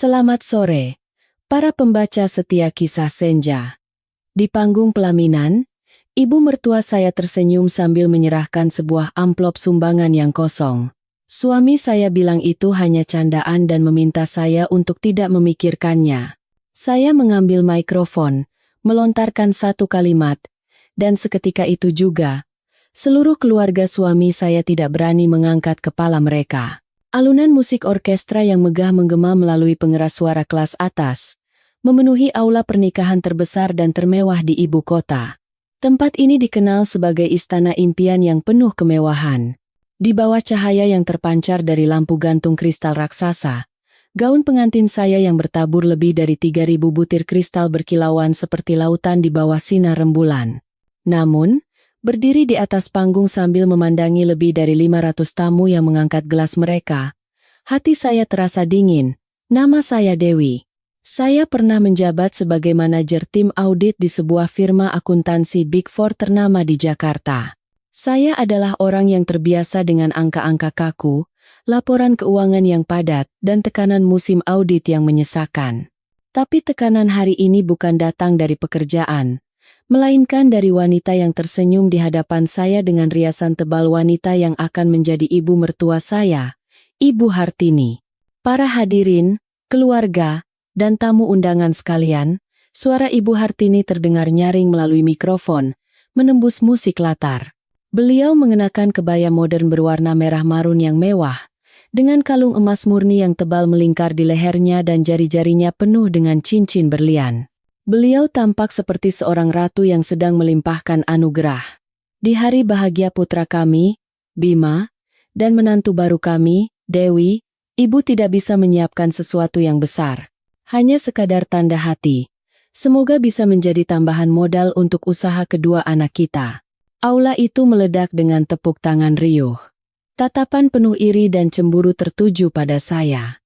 Selamat sore, para pembaca setia kisah senja. Di panggung pelaminan, ibu mertua saya tersenyum sambil menyerahkan sebuah amplop sumbangan yang kosong. Suami saya bilang itu hanya candaan dan meminta saya untuk tidak memikirkannya. Saya mengambil mikrofon, melontarkan satu kalimat, dan seketika itu juga, seluruh keluarga suami saya tidak berani mengangkat kepala mereka. Alunan musik orkestra yang megah menggema melalui pengeras suara kelas atas, memenuhi aula pernikahan terbesar dan termewah di ibu kota. Tempat ini dikenal sebagai istana impian yang penuh kemewahan. Di bawah cahaya yang terpancar dari lampu gantung kristal raksasa, gaun pengantin saya yang bertabur lebih dari 3.000 butir kristal berkilauan seperti lautan di bawah sinar rembulan. Namun, berdiri di atas panggung sambil memandangi lebih dari 500 tamu yang mengangkat gelas mereka, hati saya terasa dingin. Nama saya Dewi. Saya pernah menjabat sebagai manajer tim audit di sebuah firma akuntansi Big Four ternama di Jakarta. Saya adalah orang yang terbiasa dengan angka-angka kaku, laporan keuangan yang padat, dan tekanan musim audit yang menyesakan. Tapi tekanan hari ini bukan datang dari pekerjaan, melainkan dari wanita yang tersenyum di hadapan saya dengan riasan tebal, wanita yang akan menjadi ibu mertua saya, Ibu Hartini. Para hadirin, keluarga, dan tamu undangan sekalian, suara Ibu Hartini terdengar nyaring melalui mikrofon, menembus musik latar. Beliau mengenakan kebaya modern berwarna merah marun yang mewah, dengan kalung emas murni yang tebal melingkar di lehernya dan jari-jarinya penuh dengan cincin berlian. Beliau tampak seperti seorang ratu yang sedang melimpahkan anugerah. Di hari bahagia putra kami, Bima, dan menantu baru kami, Dewi, ibu tidak bisa menyiapkan sesuatu yang besar. Hanya sekadar tanda hati. Semoga bisa menjadi tambahan modal untuk usaha kedua anak kita. Aula itu meledak dengan tepuk tangan riuh. Tatapan penuh iri dan cemburu tertuju pada saya.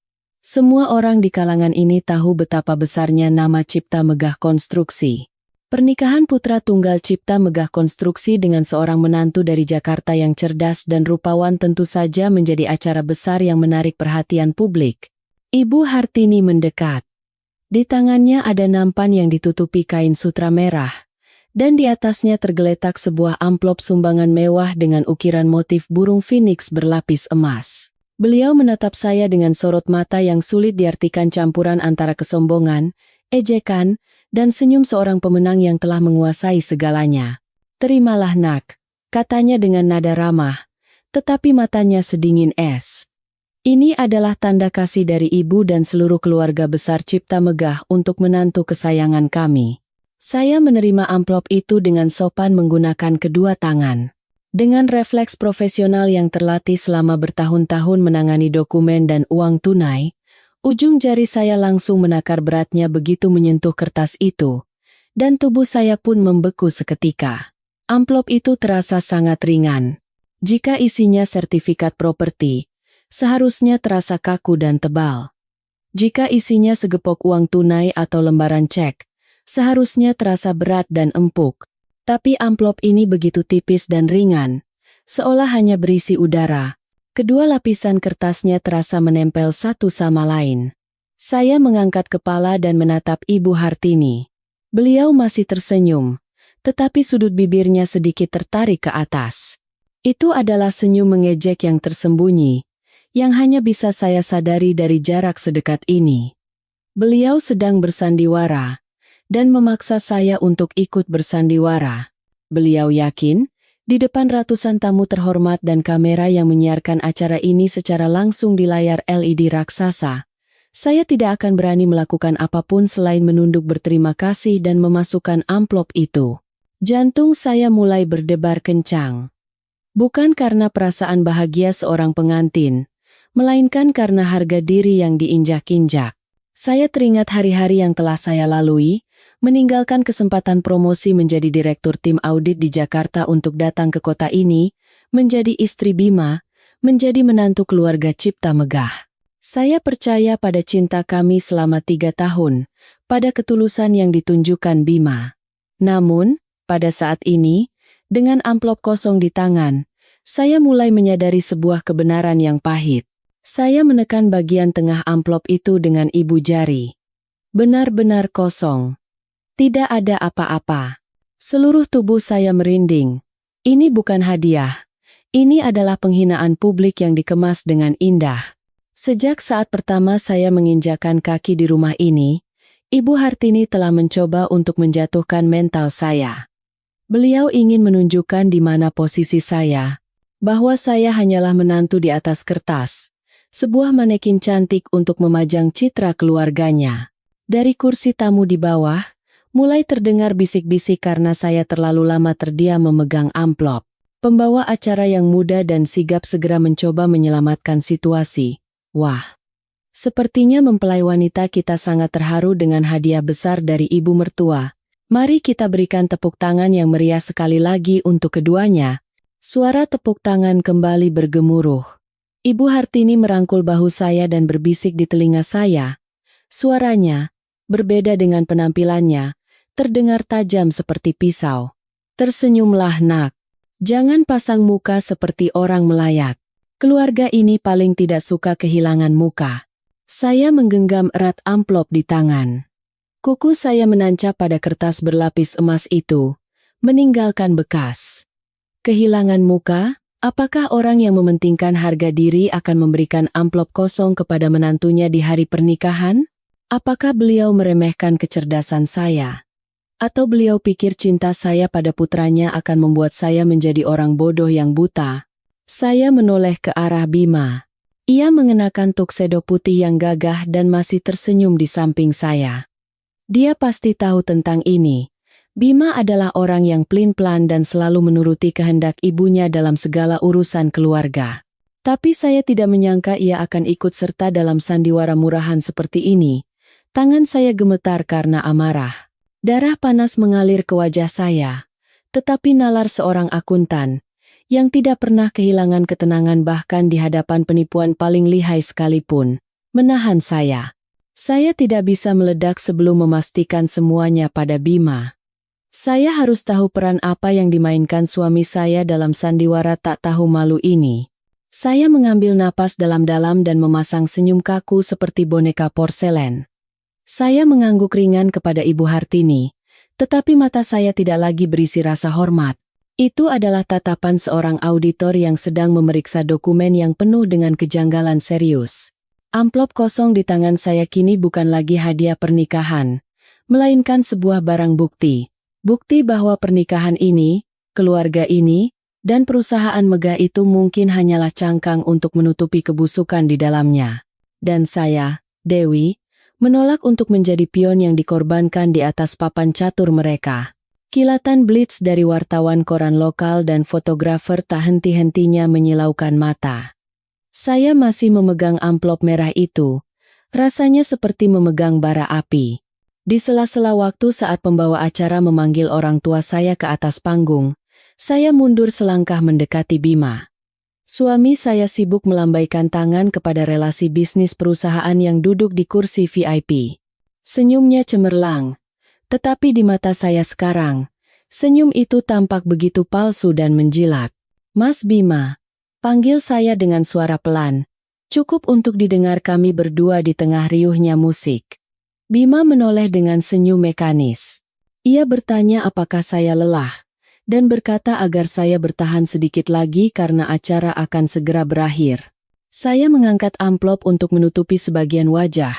Semua orang di kalangan ini tahu betapa besarnya nama Cipta Megah Konstruksi. Pernikahan putra tunggal Cipta Megah Konstruksi dengan seorang menantu dari Jakarta yang cerdas dan rupawan tentu saja menjadi acara besar yang menarik perhatian publik. Ibu Hartini mendekat. Di tangannya ada nampan yang ditutupi kain sutra merah, dan di atasnya tergeletak sebuah amplop sumbangan mewah dengan ukiran motif burung phoenix berlapis emas. Beliau menatap saya dengan sorot mata yang sulit diartikan, campuran antara kesombongan, ejekan, dan senyum seorang pemenang yang telah menguasai segalanya. "Terimalah nak," katanya dengan nada ramah, tetapi matanya sedingin es. "Ini adalah tanda kasih dari ibu dan seluruh keluarga besar Cipta Megah untuk menantu kesayangan kami." Saya menerima amplop itu dengan sopan menggunakan kedua tangan. Dengan refleks profesional yang terlatih selama bertahun-tahun menangani dokumen dan uang tunai, ujung jari saya langsung menakar beratnya begitu menyentuh kertas itu, dan tubuh saya pun membeku seketika. Amplop itu terasa sangat ringan. Jika isinya sertifikat properti, seharusnya terasa kaku dan tebal. Jika isinya segepok uang tunai atau lembaran cek, seharusnya terasa berat dan empuk. Tapi amplop ini begitu tipis dan ringan, seolah hanya berisi udara. Kedua lapisan kertasnya terasa menempel satu sama lain. Saya mengangkat kepala dan menatap Ibu Hartini. Beliau masih tersenyum, tetapi sudut bibirnya sedikit tertarik ke atas. Itu adalah senyum mengejek yang tersembunyi, yang hanya bisa saya sadari dari jarak sedekat ini. Beliau sedang bersandiwara, dan memaksa saya untuk ikut bersandiwara. Beliau yakin, di depan ratusan tamu terhormat dan kamera yang menyiarkan acara ini secara langsung di layar LED raksasa, saya tidak akan berani melakukan apapun selain menunduk berterima kasih dan memasukkan amplop itu. Jantung saya mulai berdebar kencang. Bukan karena perasaan bahagia seorang pengantin, melainkan karena harga diri yang diinjak-injak. Saya teringat hari-hari yang telah saya lalui, meninggalkan kesempatan promosi menjadi direktur tim audit di Jakarta untuk datang ke kota ini, menjadi istri Bima, menjadi menantu keluarga Cipta Megah. Saya percaya pada cinta kami selama 3 tahun, pada ketulusan yang ditunjukkan Bima. Namun, pada saat ini, dengan amplop kosong di tangan, saya mulai menyadari sebuah kebenaran yang pahit. Saya menekan bagian tengah amplop itu dengan ibu jari. Benar-benar kosong. Tidak ada apa-apa. Seluruh tubuh saya merinding. Ini bukan hadiah. Ini adalah penghinaan publik yang dikemas dengan indah. Sejak saat pertama saya menginjakan kaki di rumah ini, Ibu Hartini telah mencoba untuk menjatuhkan mental saya. Beliau ingin menunjukkan di mana posisi saya, bahwa saya hanyalah menantu di atas kertas, sebuah manekin cantik untuk memajang citra keluarganya. Dari kursi tamu di bawah, mulai terdengar bisik-bisik karena saya terlalu lama terdiam memegang amplop. Pembawa acara yang muda dan sigap segera mencoba menyelamatkan situasi. Wah, sepertinya mempelai wanita kita sangat terharu dengan hadiah besar dari ibu mertua. Mari kita berikan tepuk tangan yang meriah sekali lagi untuk keduanya. Suara tepuk tangan kembali bergemuruh. Ibu Hartini merangkul bahu saya dan berbisik di telinga saya. Suaranya, berbeda dengan penampilannya, terdengar tajam seperti pisau. Tersenyumlah nak. Jangan pasang muka seperti orang melayat. Keluarga ini paling tidak suka kehilangan muka. Saya menggenggam erat amplop di tangan. Kuku saya menancap pada kertas berlapis emas itu, meninggalkan bekas. Kehilangan muka? Apakah orang yang mementingkan harga diri akan memberikan amplop kosong kepada menantunya di hari pernikahan? Apakah beliau meremehkan kecerdasan saya? Atau beliau pikir cinta saya pada putranya akan membuat saya menjadi orang bodoh yang buta? Saya menoleh ke arah Bima. Ia mengenakan tuxedo putih yang gagah dan masih tersenyum di samping saya. Dia pasti tahu tentang ini. Bima adalah orang yang pelin-pelan dan selalu menuruti kehendak ibunya dalam segala urusan keluarga. Tapi saya tidak menyangka ia akan ikut serta dalam sandiwara murahan seperti ini. Tangan saya gemetar karena amarah. Darah panas mengalir ke wajah saya. Tetapi nalar seorang akuntan, yang tidak pernah kehilangan ketenangan bahkan di hadapan penipuan paling lihai sekalipun, menahan saya. Saya tidak bisa meledak sebelum memastikan semuanya pada Bima. Saya harus tahu peran apa yang dimainkan suami saya dalam sandiwara tak tahu malu ini. Saya mengambil napas dalam-dalam dan memasang senyum kaku seperti boneka porselen. Saya mengangguk ringan kepada Ibu Hartini, tetapi mata saya tidak lagi berisi rasa hormat. Itu adalah tatapan seorang auditor yang sedang memeriksa dokumen yang penuh dengan kejanggalan serius. Amplop kosong di tangan saya kini bukan lagi hadiah pernikahan, melainkan sebuah barang bukti. Bukti bahwa pernikahan ini, keluarga ini, dan perusahaan megah itu mungkin hanyalah cangkang untuk menutupi kebusukan di dalamnya. Dan saya, Dewi, menolak untuk menjadi pion yang dikorbankan di atas papan catur mereka. Kilatan blitz dari wartawan koran lokal dan fotografer tak henti-hentinya menyilaukan mata. Saya masih memegang amplop merah itu. Rasanya seperti memegang bara api. Di sela-sela waktu saat pembawa acara memanggil orang tua saya ke atas panggung, saya mundur selangkah mendekati Bima. Suami saya sibuk melambaikan tangan kepada relasi bisnis perusahaan yang duduk di kursi VIP. Senyumnya cemerlang, tetapi di mata saya sekarang, senyum itu tampak begitu palsu dan menjilat. Mas Bima, panggil saya dengan suara pelan, cukup untuk didengar kami berdua di tengah riuhnya musik. Bima menoleh dengan senyum mekanis. Ia bertanya apakah saya lelah, dan berkata agar saya bertahan sedikit lagi karena acara akan segera berakhir. Saya mengangkat amplop untuk menutupi sebagian wajah,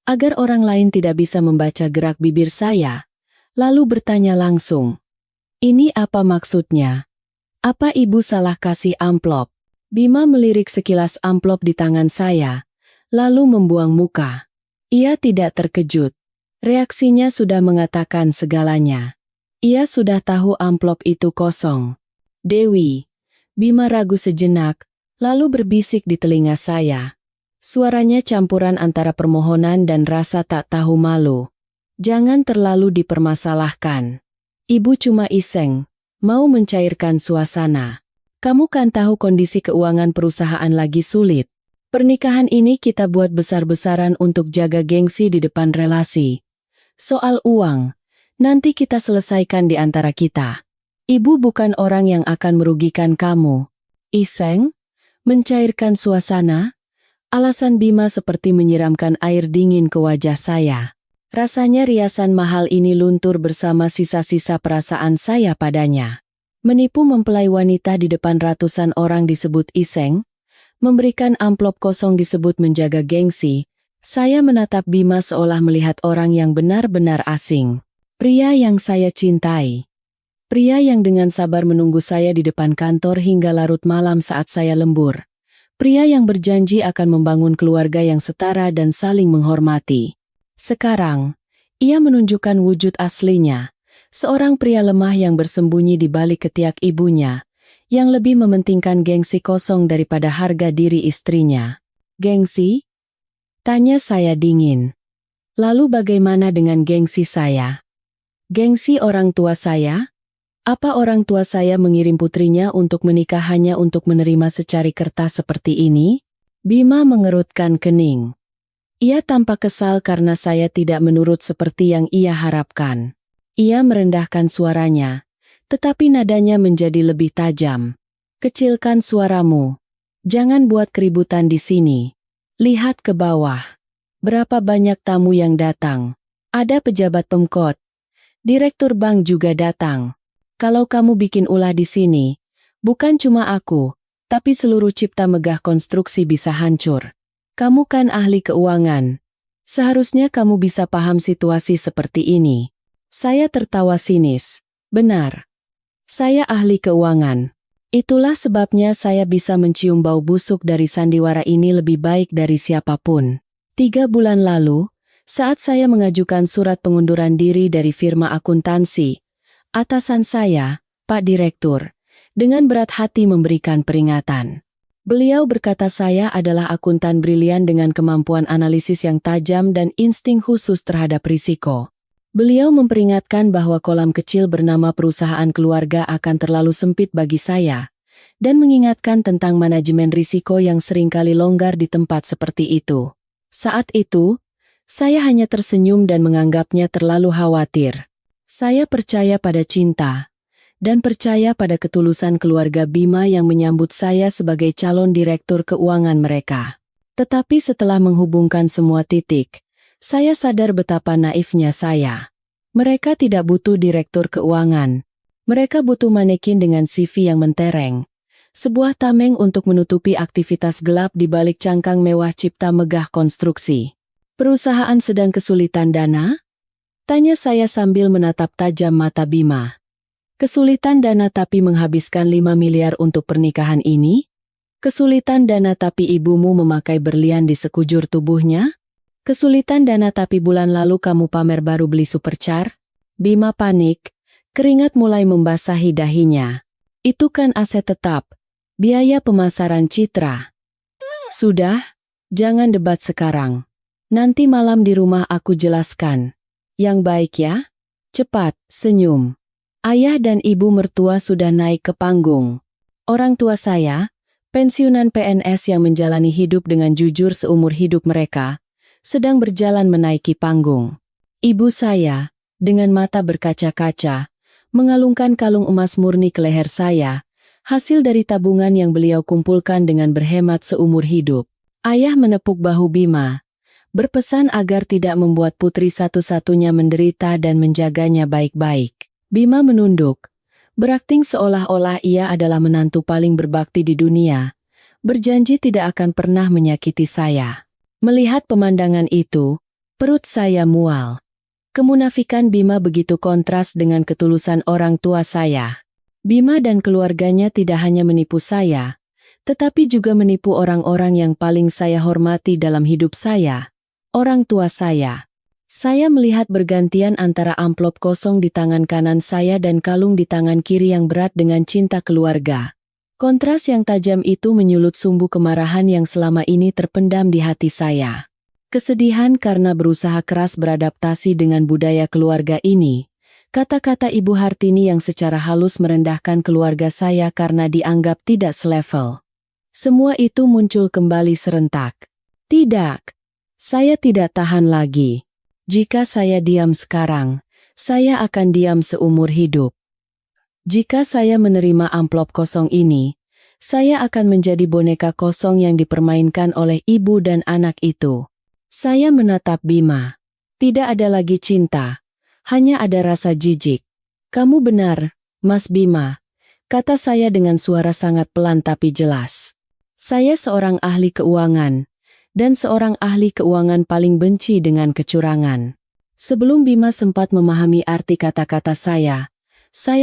agar orang lain tidak bisa membaca gerak bibir saya, lalu bertanya langsung. Ini apa maksudnya? Apa ibu salah kasih amplop? Bima melirik sekilas amplop di tangan saya, lalu membuang muka. Ia tidak terkejut. Reaksinya sudah mengatakan segalanya. Ia sudah tahu amplop itu kosong. Dewi, Bima ragu sejenak, lalu berbisik di telinga saya. Suaranya campuran antara permohonan dan rasa tak tahu malu. Jangan terlalu dipermasalahkan. Ibu cuma iseng, mau mencairkan suasana. Kamu kan tahu kondisi keuangan perusahaan lagi sulit. Pernikahan ini kita buat besar-besaran untuk jaga gengsi di depan relasi. Soal uang, nanti kita selesaikan di antara kita. Ibu bukan orang yang akan merugikan kamu. Iseng? Mencairkan suasana? Alasan Bima seperti menyiramkan air dingin ke wajah saya. Rasanya riasan mahal ini luntur bersama sisa-sisa perasaan saya padanya. Menipu mempelai wanita di depan ratusan orang disebut iseng, memberikan amplop kosong disebut menjaga gengsi. Saya menatap Bima seolah melihat orang yang benar-benar asing. Pria yang saya cintai. Pria yang dengan sabar menunggu saya di depan kantor hingga larut malam saat saya lembur. Pria yang berjanji akan membangun keluarga yang setara dan saling menghormati. Sekarang, ia menunjukkan wujud aslinya. Seorang pria lemah yang bersembunyi di balik ketiak ibunya, yang lebih mementingkan gengsi kosong daripada harga diri istrinya. Gengsi? Tanya saya dingin. Lalu bagaimana dengan gengsi saya? Gengsi orang tua saya? Apa orang tua saya mengirim putrinya untuk menikah hanya untuk menerima secari kertas seperti ini? Bima mengerutkan kening. Ia tampak kesal karena saya tidak menurut seperti yang ia harapkan. Ia merendahkan suaranya, tetapi nadanya menjadi lebih tajam. Kecilkan suaramu. Jangan buat keributan di sini. Lihat ke bawah. Berapa banyak tamu yang datang. Ada pejabat Pemkot. Direktur bank juga datang. Kalau kamu bikin ulah di sini, bukan cuma aku, tapi seluruh cipta megah konstruksi bisa hancur. Kamu kan ahli keuangan. Seharusnya kamu bisa paham situasi seperti ini. Saya tertawa sinis. Benar. Saya ahli keuangan. Itulah sebabnya saya bisa mencium bau busuk dari sandiwara ini lebih baik dari siapapun. 3 bulan lalu, saat saya mengajukan surat pengunduran diri dari firma akuntansi, atasan saya, Pak Direktur, dengan berat hati memberikan peringatan. Beliau berkata saya adalah akuntan brilian dengan kemampuan analisis yang tajam dan insting khusus terhadap risiko. Beliau memperingatkan bahwa kolam kecil bernama perusahaan keluarga akan terlalu sempit bagi saya, dan mengingatkan tentang manajemen risiko yang seringkali longgar di tempat seperti itu. Saat itu, saya hanya tersenyum dan menganggapnya terlalu khawatir. Saya percaya pada cinta, dan percaya pada ketulusan keluarga Bima yang menyambut saya sebagai calon direktur keuangan mereka. Tetapi setelah menghubungkan semua titik, saya sadar betapa naifnya saya. Mereka tidak butuh direktur keuangan. Mereka butuh manekin dengan CV yang mentereng. Sebuah tameng untuk menutupi aktivitas gelap di balik cangkang mewah cipta megah konstruksi. Perusahaan sedang kesulitan dana? Tanya saya sambil menatap tajam mata Bima. Kesulitan dana tapi menghabiskan 5 miliar untuk pernikahan ini? Kesulitan dana tapi ibumu memakai berlian di sekujur tubuhnya? Kesulitan dana tapi bulan lalu kamu pamer baru beli supercar? Bima panik, keringat mulai membasahi dahinya. Itu kan aset tetap, biaya pemasaran citra. Sudah, jangan debat sekarang. Nanti malam di rumah aku jelaskan. Yang baik ya? Cepat, senyum. Ayah dan ibu mertua sudah naik ke panggung. Orang tua saya, pensiunan PNS yang menjalani hidup dengan jujur seumur hidup mereka, sedang berjalan menaiki panggung. Ibu saya, dengan mata berkaca-kaca, mengalungkan kalung emas murni ke leher saya, hasil dari tabungan yang beliau kumpulkan dengan berhemat seumur hidup. Ayah menepuk bahu Bima, berpesan agar tidak membuat putri satu-satunya menderita dan menjaganya baik-baik. Bima menunduk, berakting seolah-olah ia adalah menantu paling berbakti di dunia, berjanji tidak akan pernah menyakiti saya. Melihat pemandangan itu, perut saya mual. Kemunafikan Bima begitu kontras dengan ketulusan orang tua saya. Bima dan keluarganya tidak hanya menipu saya, tetapi juga menipu orang-orang yang paling saya hormati dalam hidup saya. Orang tua saya. Saya melihat bergantian antara amplop kosong di tangan kanan saya dan kalung di tangan kiri yang berat dengan cinta keluarga. Kontras yang tajam itu menyulut sumbu kemarahan yang selama ini terpendam di hati saya. Kesedihan karena berusaha keras beradaptasi dengan budaya keluarga ini. Kata-kata Ibu Hartini yang secara halus merendahkan keluarga saya karena dianggap tidak selevel. Semua itu muncul kembali serentak. Tidak. Saya tidak tahan lagi. Jika saya diam sekarang, saya akan diam seumur hidup. Jika saya menerima amplop kosong ini, Saya akan menjadi boneka kosong yang dipermainkan oleh ibu dan anak itu. Saya menatap Bima. Tidak ada lagi cinta, hanya ada rasa jijik. Kamu benar, Mas Bima, kata saya dengan suara sangat pelan tapi jelas. Saya seorang ahli keuangan, dan seorang ahli keuangan paling benci dengan kecurangan. Sebelum Bima sempat memahami arti kata-kata saya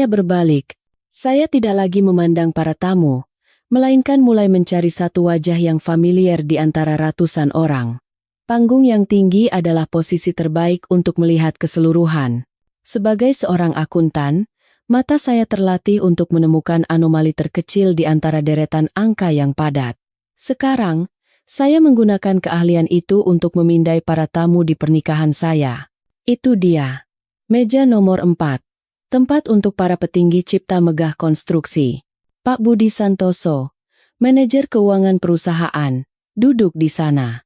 berbalik. Saya tidak lagi memandang para tamu, melainkan mulai mencari satu wajah yang familiar di antara ratusan orang. Panggung yang tinggi adalah posisi terbaik untuk melihat keseluruhan. Sebagai seorang akuntan, mata saya terlatih untuk menemukan anomali terkecil di antara deretan angka yang padat. Sekarang, saya menggunakan keahlian itu untuk memindai para tamu di pernikahan saya. Itu dia. Meja nomor 4. Tempat untuk para petinggi Cipta Megah Konstruksi. Pak Budi Santoso, manajer keuangan perusahaan, duduk di sana.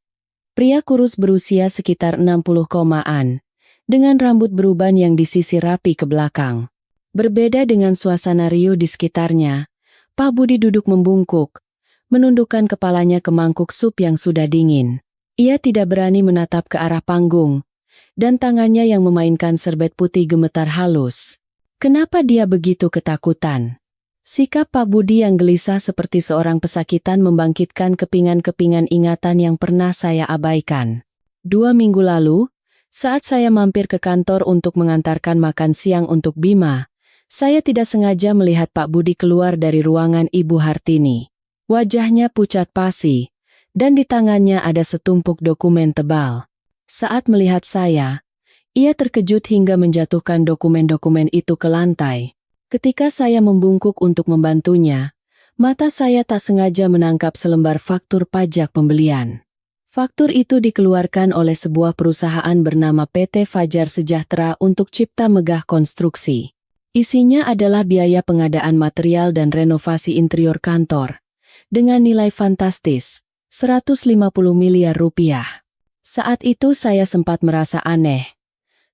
Pria kurus berusia sekitar 60-an, dengan rambut beruban yang disisir rapi ke belakang. Berbeda dengan suasana riuh di sekitarnya, Pak Budi duduk membungkuk, menundukkan kepalanya ke mangkuk sup yang sudah dingin. Ia tidak berani menatap ke arah panggung, dan tangannya yang memainkan serbet putih gemetar halus. Kenapa dia begitu ketakutan? Sikap Pak Budi yang gelisah seperti seorang pesakitan membangkitkan kepingan-kepingan ingatan yang pernah saya abaikan. 2 minggu lalu, saat saya mampir ke kantor untuk mengantarkan makan siang untuk Bima, saya tidak sengaja melihat Pak Budi keluar dari ruangan Ibu Hartini. Wajahnya pucat pasi, dan di tangannya ada setumpuk dokumen tebal. Saat melihat saya, ia terkejut hingga menjatuhkan dokumen-dokumen itu ke lantai. Ketika saya membungkuk untuk membantunya, mata saya tak sengaja menangkap selembar faktur pajak pembelian. Faktur itu dikeluarkan oleh sebuah perusahaan bernama PT Fajar Sejahtera untuk Cipta Megah Konstruksi. Isinya adalah biaya pengadaan material dan renovasi interior kantor, dengan nilai fantastis, 150 miliar rupiah. Saat itu saya sempat merasa aneh.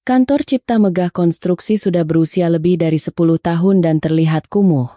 Kantor Cipta Megah Konstruksi sudah berusia lebih dari 10 tahun dan terlihat kumuh.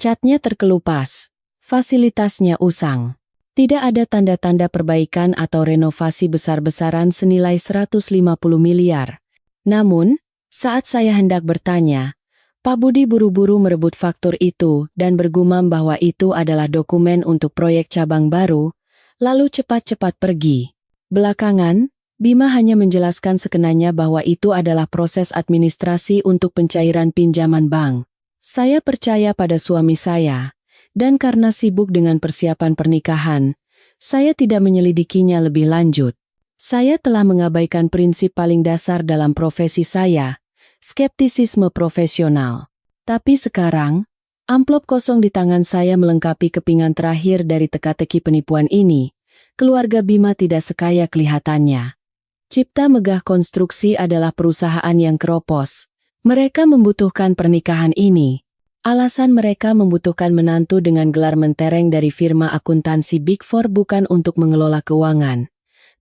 Catnya terkelupas, fasilitasnya usang. Tidak ada tanda-tanda perbaikan atau renovasi besar-besaran senilai 150 miliar. Namun, saat saya hendak bertanya, Pak Budi buru-buru merebut faktur itu dan bergumam bahwa itu adalah dokumen untuk proyek cabang baru, lalu cepat-cepat pergi. Belakangan, Bima hanya menjelaskan sekenanya bahwa itu adalah proses administrasi untuk pencairan pinjaman bank. Saya percaya pada suami saya, dan karena sibuk dengan persiapan pernikahan, saya tidak menyelidikinya lebih lanjut. Saya telah mengabaikan prinsip paling dasar dalam profesi saya, skeptisisme profesional. Tapi sekarang, amplop kosong di tangan saya melengkapi kepingan terakhir dari teka-teki penipuan ini. Keluarga Bima tidak sekaya kelihatannya. Cipta Megah Konstruksi adalah perusahaan yang keropos. Mereka membutuhkan pernikahan ini. Alasan mereka membutuhkan menantu dengan gelar mentereng dari firma akuntansi Big Four bukan untuk mengelola keuangan,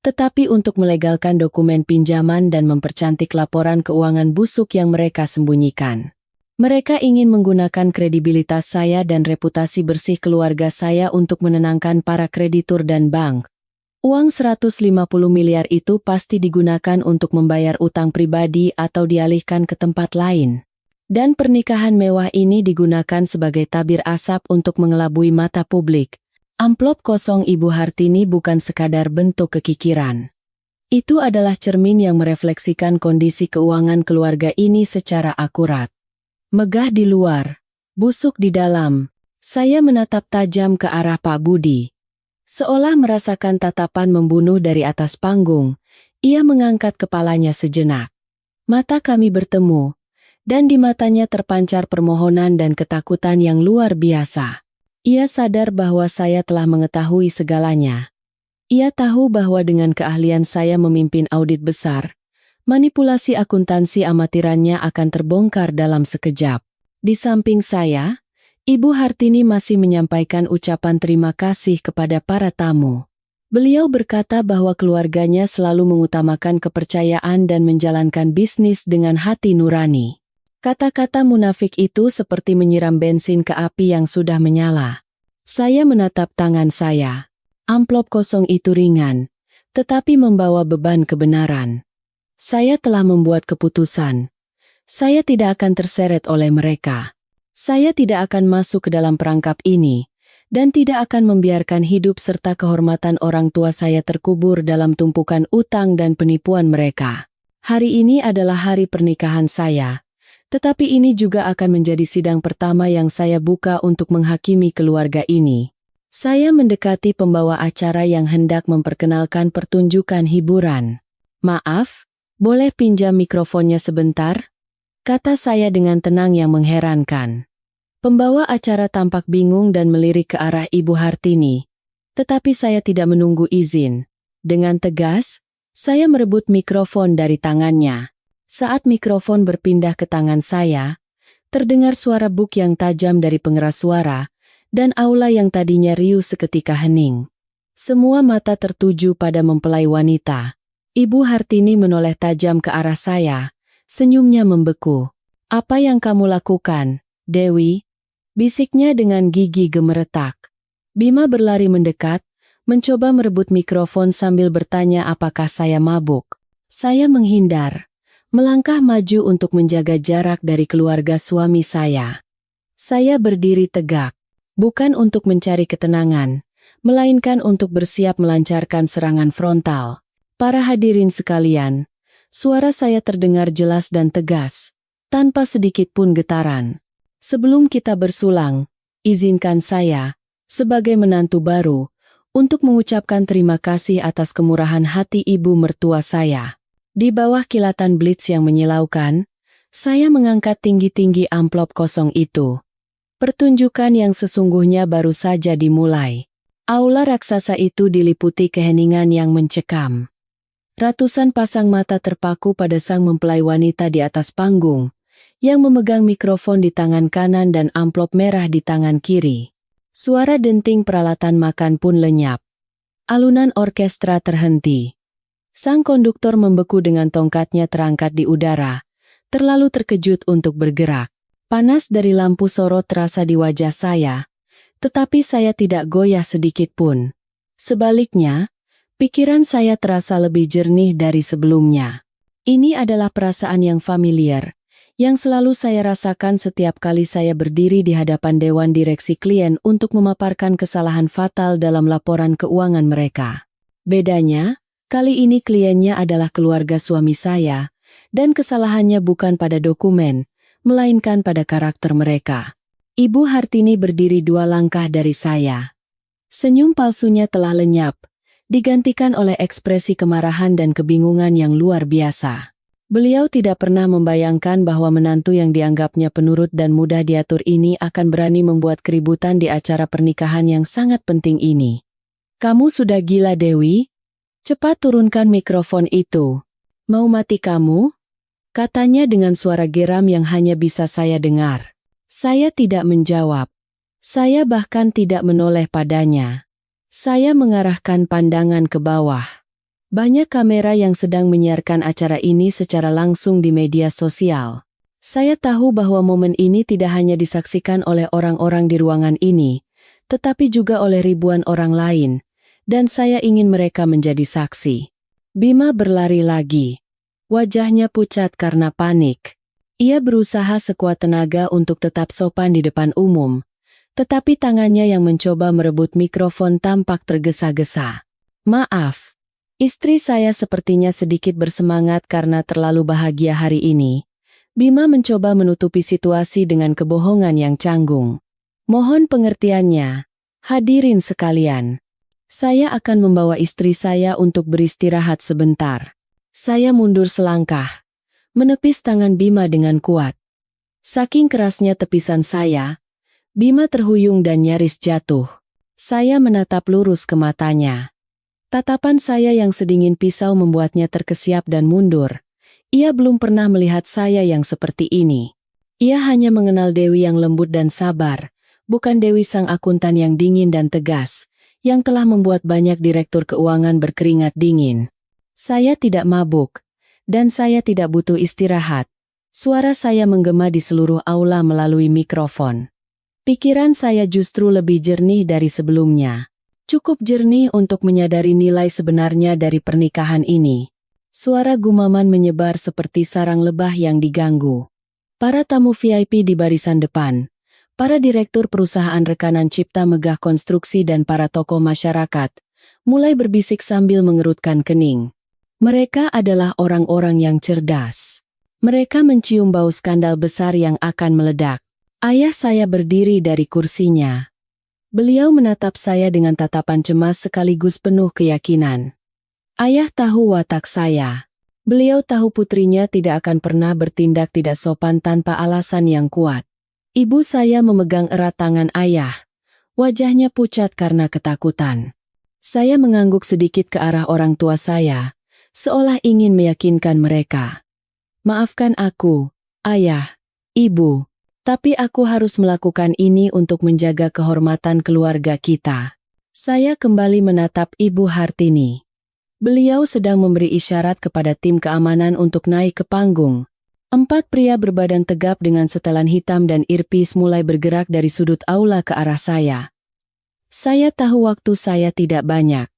tetapi untuk melegalkan dokumen pinjaman dan mempercantik laporan keuangan busuk yang mereka sembunyikan. Mereka ingin menggunakan kredibilitas saya dan reputasi bersih keluarga saya untuk menenangkan para kreditur dan bank. Uang 150 miliar itu pasti digunakan untuk membayar utang pribadi atau dialihkan ke tempat lain. Dan pernikahan mewah ini digunakan sebagai tabir asap untuk mengelabui mata publik. Amplop kosong Ibu Hartini bukan sekadar bentuk kekikiran. Itu adalah cermin yang merefleksikan kondisi keuangan keluarga ini secara akurat. Megah di luar, busuk di dalam. Saya menatap tajam ke arah Pak Budi. Seolah merasakan tatapan membunuh dari atas panggung, ia mengangkat kepalanya sejenak. Mata kami bertemu, dan di matanya terpancar permohonan dan ketakutan yang luar biasa. Ia sadar bahwa saya telah mengetahui segalanya. Ia tahu bahwa dengan keahlian saya memimpin audit besar, manipulasi akuntansi amatirannya akan terbongkar dalam sekejap. Di samping saya, Ibu Hartini masih menyampaikan ucapan terima kasih kepada para tamu. Beliau berkata bahwa keluarganya selalu mengutamakan kepercayaan dan menjalankan bisnis dengan hati nurani. Kata-kata munafik itu seperti menyiram bensin ke api yang sudah menyala. Saya menatap tangan saya. Amplop kosong itu ringan, tetapi membawa beban kebenaran. Saya telah membuat keputusan. Saya tidak akan terseret oleh mereka. Saya tidak akan masuk ke dalam perangkap ini, dan tidak akan membiarkan hidup serta kehormatan orang tua saya terkubur dalam tumpukan utang dan penipuan mereka. Hari ini adalah hari pernikahan saya, tetapi ini juga akan menjadi sidang pertama yang saya buka untuk menghakimi keluarga ini. Saya mendekati pembawa acara yang hendak memperkenalkan pertunjukan hiburan. "Maaf, boleh pinjam mikrofonnya sebentar?" kata saya dengan tenang yang mengherankan. Pembawa acara tampak bingung dan melirik ke arah Ibu Hartini. Tetapi saya tidak menunggu izin. Dengan tegas, saya merebut mikrofon dari tangannya. Saat mikrofon berpindah ke tangan saya, terdengar suara buk yang tajam dari pengeras suara, dan aula yang tadinya riuh seketika hening. Semua mata tertuju pada mempelai wanita. Ibu Hartini menoleh tajam ke arah saya, senyumnya membeku. "Apa yang kamu lakukan, Dewi?" bisiknya dengan gigi gemeretak. Bima berlari mendekat, mencoba merebut mikrofon sambil bertanya apakah saya mabuk. Saya menghindar, melangkah maju untuk menjaga jarak dari keluarga suami saya. Saya berdiri tegak, bukan untuk mencari ketenangan, melainkan untuk bersiap melancarkan serangan frontal. Para hadirin sekalian, suara saya terdengar jelas dan tegas, tanpa sedikit pun getaran. Sebelum kita bersulang, izinkan saya, sebagai menantu baru, untuk mengucapkan terima kasih atas kemurahan hati ibu mertua saya. Di bawah kilatan blitz yang menyilaukan, saya mengangkat tinggi-tinggi amplop kosong itu. Pertunjukan yang sesungguhnya baru saja dimulai. Aula raksasa itu diliputi keheningan yang mencekam. Ratusan pasang mata terpaku pada sang mempelai wanita di atas panggung, yang memegang mikrofon di tangan kanan dan amplop merah di tangan kiri. Suara denting peralatan makan pun lenyap. Alunan orkestra terhenti. Sang konduktor membeku dengan tongkatnya terangkat di udara, terlalu terkejut untuk bergerak. Panas dari lampu sorot terasa di wajah saya, tetapi saya tidak goyah sedikit pun. Sebaliknya, pikiran saya terasa lebih jernih dari sebelumnya. Ini adalah perasaan yang familiar, yang selalu saya rasakan setiap kali saya berdiri di hadapan dewan direksi klien untuk memaparkan kesalahan fatal dalam laporan keuangan mereka. Bedanya, kali ini kliennya adalah keluarga suami saya, dan kesalahannya bukan pada dokumen, melainkan pada karakter mereka. Ibu Hartini berdiri 2 langkah dari saya. Senyum palsunya telah lenyap, digantikan oleh ekspresi kemarahan dan kebingungan yang luar biasa. Beliau tidak pernah membayangkan bahwa menantu yang dianggapnya penurut dan mudah diatur ini akan berani membuat keributan di acara pernikahan yang sangat penting ini. "Kamu sudah gila, Dewi? Cepat turunkan mikrofon itu. Mau mati kamu?" katanya dengan suara geram yang hanya bisa saya dengar. Saya tidak menjawab. Saya bahkan tidak menoleh padanya. Saya mengarahkan pandangan ke bawah. Banyak kamera yang sedang menyiarkan acara ini secara langsung di media sosial. Saya tahu bahwa momen ini tidak hanya disaksikan oleh orang-orang di ruangan ini, tetapi juga oleh ribuan orang lain, dan saya ingin mereka menjadi saksi. Bima berlari lagi. Wajahnya pucat karena panik. Ia berusaha sekuat tenaga untuk tetap sopan di depan umum, tetapi tangannya yang mencoba merebut mikrofon tampak tergesa-gesa. "Maaf. Istri saya sepertinya sedikit bersemangat karena terlalu bahagia hari ini." Bima mencoba menutupi situasi dengan kebohongan yang canggung. "Mohon pengertiannya, hadirin sekalian. Saya akan membawa istri saya untuk beristirahat sebentar." Saya mundur selangkah, menepis tangan Bima dengan kuat. Saking kerasnya tepisan saya, Bima terhuyung dan nyaris jatuh. Saya menatap lurus ke matanya. Tatapan saya yang sedingin pisau membuatnya terkesiap dan mundur. Ia belum pernah melihat saya yang seperti ini. Ia hanya mengenal Dewi yang lembut dan sabar, bukan Dewi sang akuntan yang dingin dan tegas, yang telah membuat banyak direktur keuangan berkeringat dingin. Saya tidak mabuk, dan saya tidak butuh istirahat. Suara saya menggema di seluruh aula melalui mikrofon. Pikiran saya justru lebih jernih dari sebelumnya. Cukup jernih untuk menyadari nilai sebenarnya dari pernikahan ini. Suara gumaman menyebar seperti sarang lebah yang diganggu. Para tamu VIP di barisan depan, para direktur perusahaan rekanan cipta megah konstruksi dan para tokoh masyarakat, mulai berbisik sambil mengerutkan kening. Mereka adalah orang-orang yang cerdas. Mereka mencium bau skandal besar yang akan meledak. Ayah saya berdiri dari kursinya. Beliau menatap saya dengan tatapan cemas sekaligus penuh keyakinan. Ayah tahu watak saya. Beliau tahu putrinya tidak akan pernah bertindak tidak sopan tanpa alasan yang kuat. Ibu saya memegang erat tangan ayah. Wajahnya pucat karena ketakutan. Saya mengangguk sedikit ke arah orang tua saya, seolah ingin meyakinkan mereka. Maafkan aku, ayah, ibu. Tapi aku harus melakukan ini untuk menjaga kehormatan keluarga kita. Saya kembali menatap Ibu Hartini. Beliau sedang memberi isyarat kepada tim keamanan untuk naik ke panggung. 4 pria berbadan tegap dengan setelan hitam dan earpiece mulai bergerak dari sudut aula ke arah saya. Saya tahu waktu saya tidak banyak.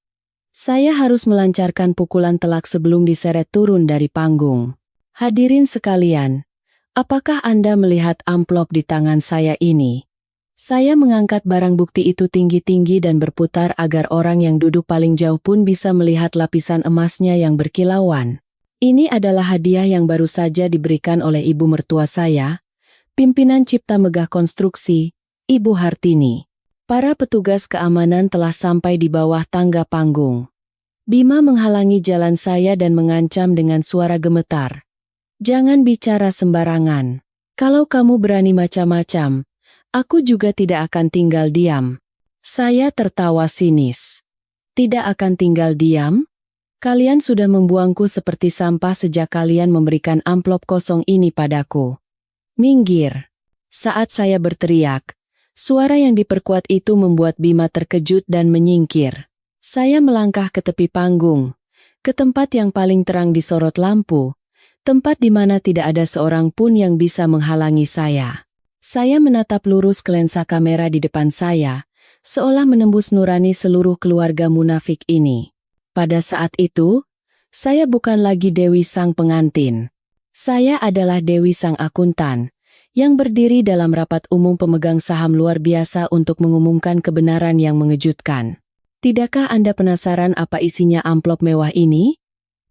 Saya harus melancarkan pukulan telak sebelum diseret turun dari panggung. Hadirin sekalian. Apakah Anda melihat amplop di tangan saya ini? Saya mengangkat barang bukti itu tinggi-tinggi dan berputar agar orang yang duduk paling jauh pun bisa melihat lapisan emasnya yang berkilauan. Ini adalah hadiah yang baru saja diberikan oleh ibu mertua saya, pimpinan Cipta Megah Konstruksi, Ibu Hartini. Para petugas keamanan telah sampai di bawah tangga panggung. Bima menghalangi jalan saya dan mengancam dengan suara gemetar. Jangan bicara sembarangan. Kalau kamu berani macam-macam, aku juga tidak akan tinggal diam. Saya tertawa sinis. Tidak akan tinggal diam? Kalian sudah membuangku seperti sampah sejak kalian memberikan amplop kosong ini padaku. Minggir. Saat saya berteriak, suara yang diperkuat itu membuat Bima terkejut dan menyingkir. Saya melangkah ke tepi panggung, ke tempat yang paling terang disorot lampu. Tempat di mana tidak ada seorang pun yang bisa menghalangi saya. Saya menatap lurus ke lensa kamera di depan saya, seolah menembus nurani seluruh keluarga munafik ini. Pada saat itu, saya bukan lagi Dewi Sang Pengantin. Saya adalah Dewi Sang Akuntan, yang berdiri dalam rapat umum pemegang saham luar biasa untuk mengumumkan kebenaran yang mengejutkan. Tidakkah Anda penasaran apa isinya amplop mewah ini?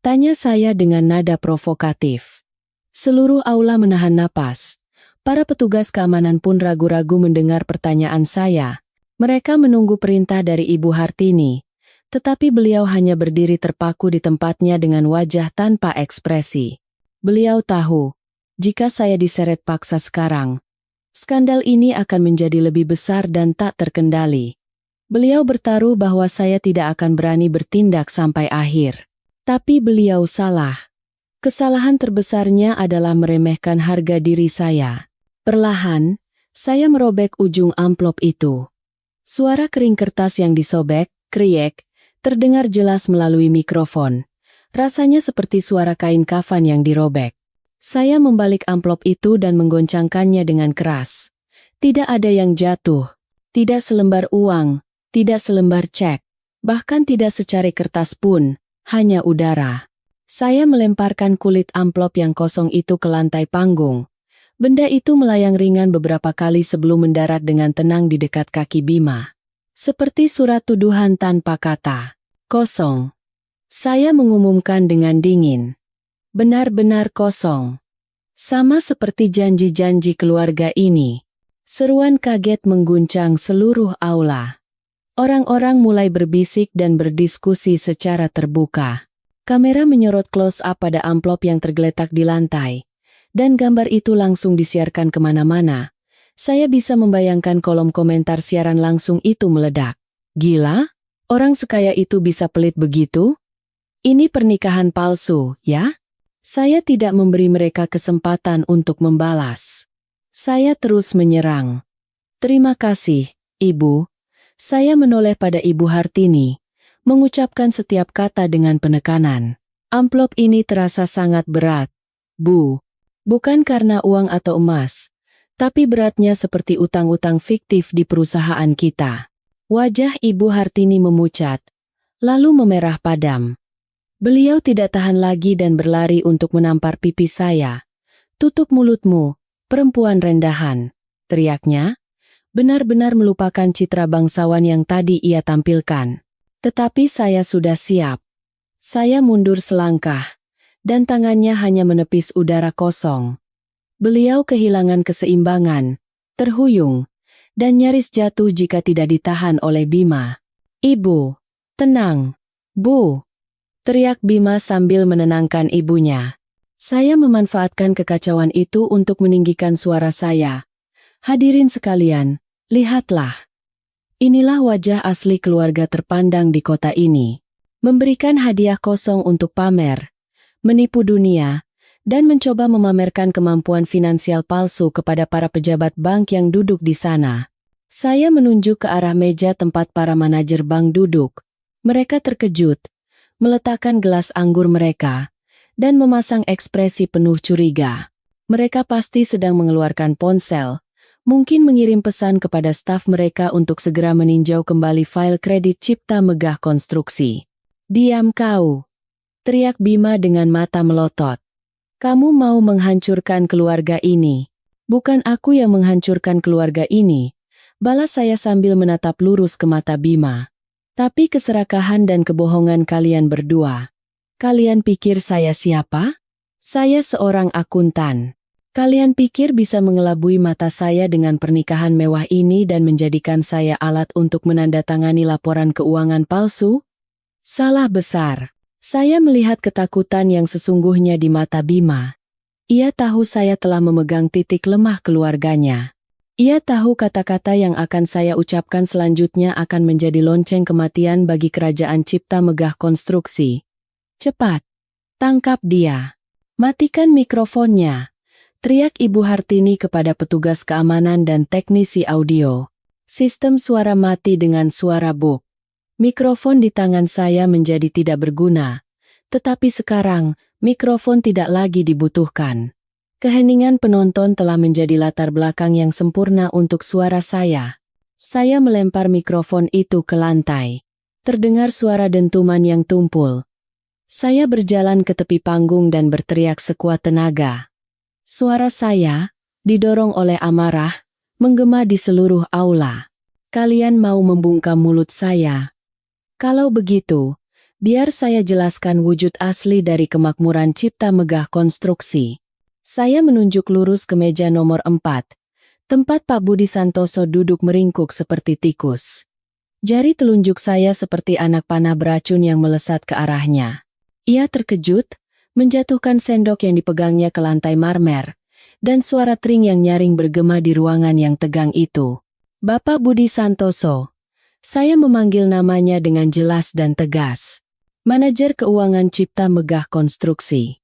Tanya saya dengan nada provokatif. Seluruh aula menahan napas. Para petugas keamanan pun ragu-ragu mendengar pertanyaan saya. Mereka menunggu perintah dari Ibu Hartini. Tetapi beliau hanya berdiri terpaku di tempatnya dengan wajah tanpa ekspresi. Beliau tahu, jika saya diseret paksa sekarang, skandal ini akan menjadi lebih besar dan tak terkendali. Beliau bertaruh bahwa saya tidak akan berani bertindak sampai akhir. Tapi beliau salah. Kesalahan terbesarnya adalah meremehkan harga diri saya. Perlahan, saya merobek ujung amplop itu. Suara kering kertas yang disobek, kriek, terdengar jelas melalui mikrofon. Rasanya seperti suara kain kafan yang dirobek. Saya membalik amplop itu dan menggoncangkannya dengan keras. Tidak ada yang jatuh. Tidak selembar uang, tidak selembar cek. Bahkan tidak secari kertas pun. Hanya udara. Saya melemparkan kulit amplop yang kosong itu ke lantai panggung. Benda itu melayang ringan beberapa kali sebelum mendarat dengan tenang di dekat kaki Bima. Seperti surat tuduhan tanpa kata. Kosong. Saya mengumumkan dengan dingin. Benar-benar kosong. Sama seperti janji-janji keluarga ini. Seruan kaget mengguncang seluruh aula. Orang-orang mulai berbisik dan berdiskusi secara terbuka. Kamera menyorot close-up pada amplop yang tergeletak di lantai. Dan gambar itu langsung disiarkan kemana-mana. Saya bisa membayangkan kolom komentar siaran langsung itu meledak. Gila? Orang sekaya itu bisa pelit begitu? Ini pernikahan palsu, ya? Saya tidak memberi mereka kesempatan untuk membalas. Saya terus menyerang. Terima kasih, Ibu. Saya menoleh pada Ibu Hartini, mengucapkan setiap kata dengan penekanan. Amplop ini terasa sangat berat. Bu, bukan karena uang atau emas, tapi beratnya seperti utang-utang fiktif di perusahaan kita. Wajah Ibu Hartini memucat, lalu memerah padam. Beliau tidak tahan lagi dan berlari untuk menampar pipi saya. "Tutup mulutmu, perempuan rendahan," teriaknya, benar-benar melupakan citra bangsawan yang tadi ia tampilkan. Tetapi saya sudah siap. Saya mundur selangkah, dan tangannya hanya menepis udara kosong. Beliau kehilangan keseimbangan, terhuyung, dan nyaris jatuh jika tidak ditahan oleh Bima. "Ibu, tenang, Bu," teriak Bima sambil menenangkan ibunya. Saya memanfaatkan kekacauan itu untuk meninggikan suara saya. "Hadirin sekalian, lihatlah. Inilah wajah asli keluarga terpandang di kota ini. Memberikan hadiah kosong untuk pamer, menipu dunia, dan mencoba memamerkan kemampuan finansial palsu kepada para pejabat bank yang duduk di sana." Saya menunjuk ke arah meja tempat para manajer bank duduk. Mereka terkejut, meletakkan gelas anggur mereka, dan memasang ekspresi penuh curiga. Mereka pasti sedang mengeluarkan ponsel, mungkin mengirim pesan kepada staf mereka untuk segera meninjau kembali file kredit Cipta Megah Konstruksi. "Diam kau!" teriak Bima dengan mata melotot. "Kamu mau menghancurkan keluarga ini." "Bukan aku yang menghancurkan keluarga ini," balas saya sambil menatap lurus ke mata Bima. "Tapi keserakahan dan kebohongan kalian berdua. Kalian pikir saya siapa? Saya seorang akuntan. Kalian pikir bisa mengelabui mata saya dengan pernikahan mewah ini dan menjadikan saya alat untuk menandatangani laporan keuangan palsu? Salah besar." Saya melihat ketakutan yang sesungguhnya di mata Bima. Ia tahu saya telah memegang titik lemah keluarganya. Ia tahu kata-kata yang akan saya ucapkan selanjutnya akan menjadi lonceng kematian bagi kerajaan Cipta Megah Konstruksi. "Cepat, tangkap dia. Matikan mikrofonnya," teriak Ibu Hartini kepada petugas keamanan dan teknisi audio. Sistem suara mati dengan suara buk. Mikrofon di tangan saya menjadi tidak berguna, tetapi sekarang mikrofon tidak lagi dibutuhkan. Keheningan penonton telah menjadi latar belakang yang sempurna untuk suara saya. Saya melempar mikrofon itu ke lantai. Terdengar suara dentuman yang tumpul. Saya berjalan ke tepi panggung dan berteriak sekuat tenaga. Suara saya, didorong oleh amarah, menggema di seluruh aula. "Kalian mau membungkam mulut saya? Kalau begitu, biar saya jelaskan wujud asli dari kemakmuran Cipta Megah Konstruksi." Saya menunjuk lurus ke meja nomor 4, tempat Pak Budi Santoso duduk meringkuk seperti tikus. Jari telunjuk saya seperti anak panah beracun yang melesat ke arahnya. Ia terkejut, menjatuhkan sendok yang dipegangnya ke lantai marmer, dan suara tring yang nyaring bergema di ruangan yang tegang itu. "Bapak Budi Santoso." Saya memanggil namanya dengan jelas dan tegas. "Manajer keuangan Cipta Megah Konstruksi.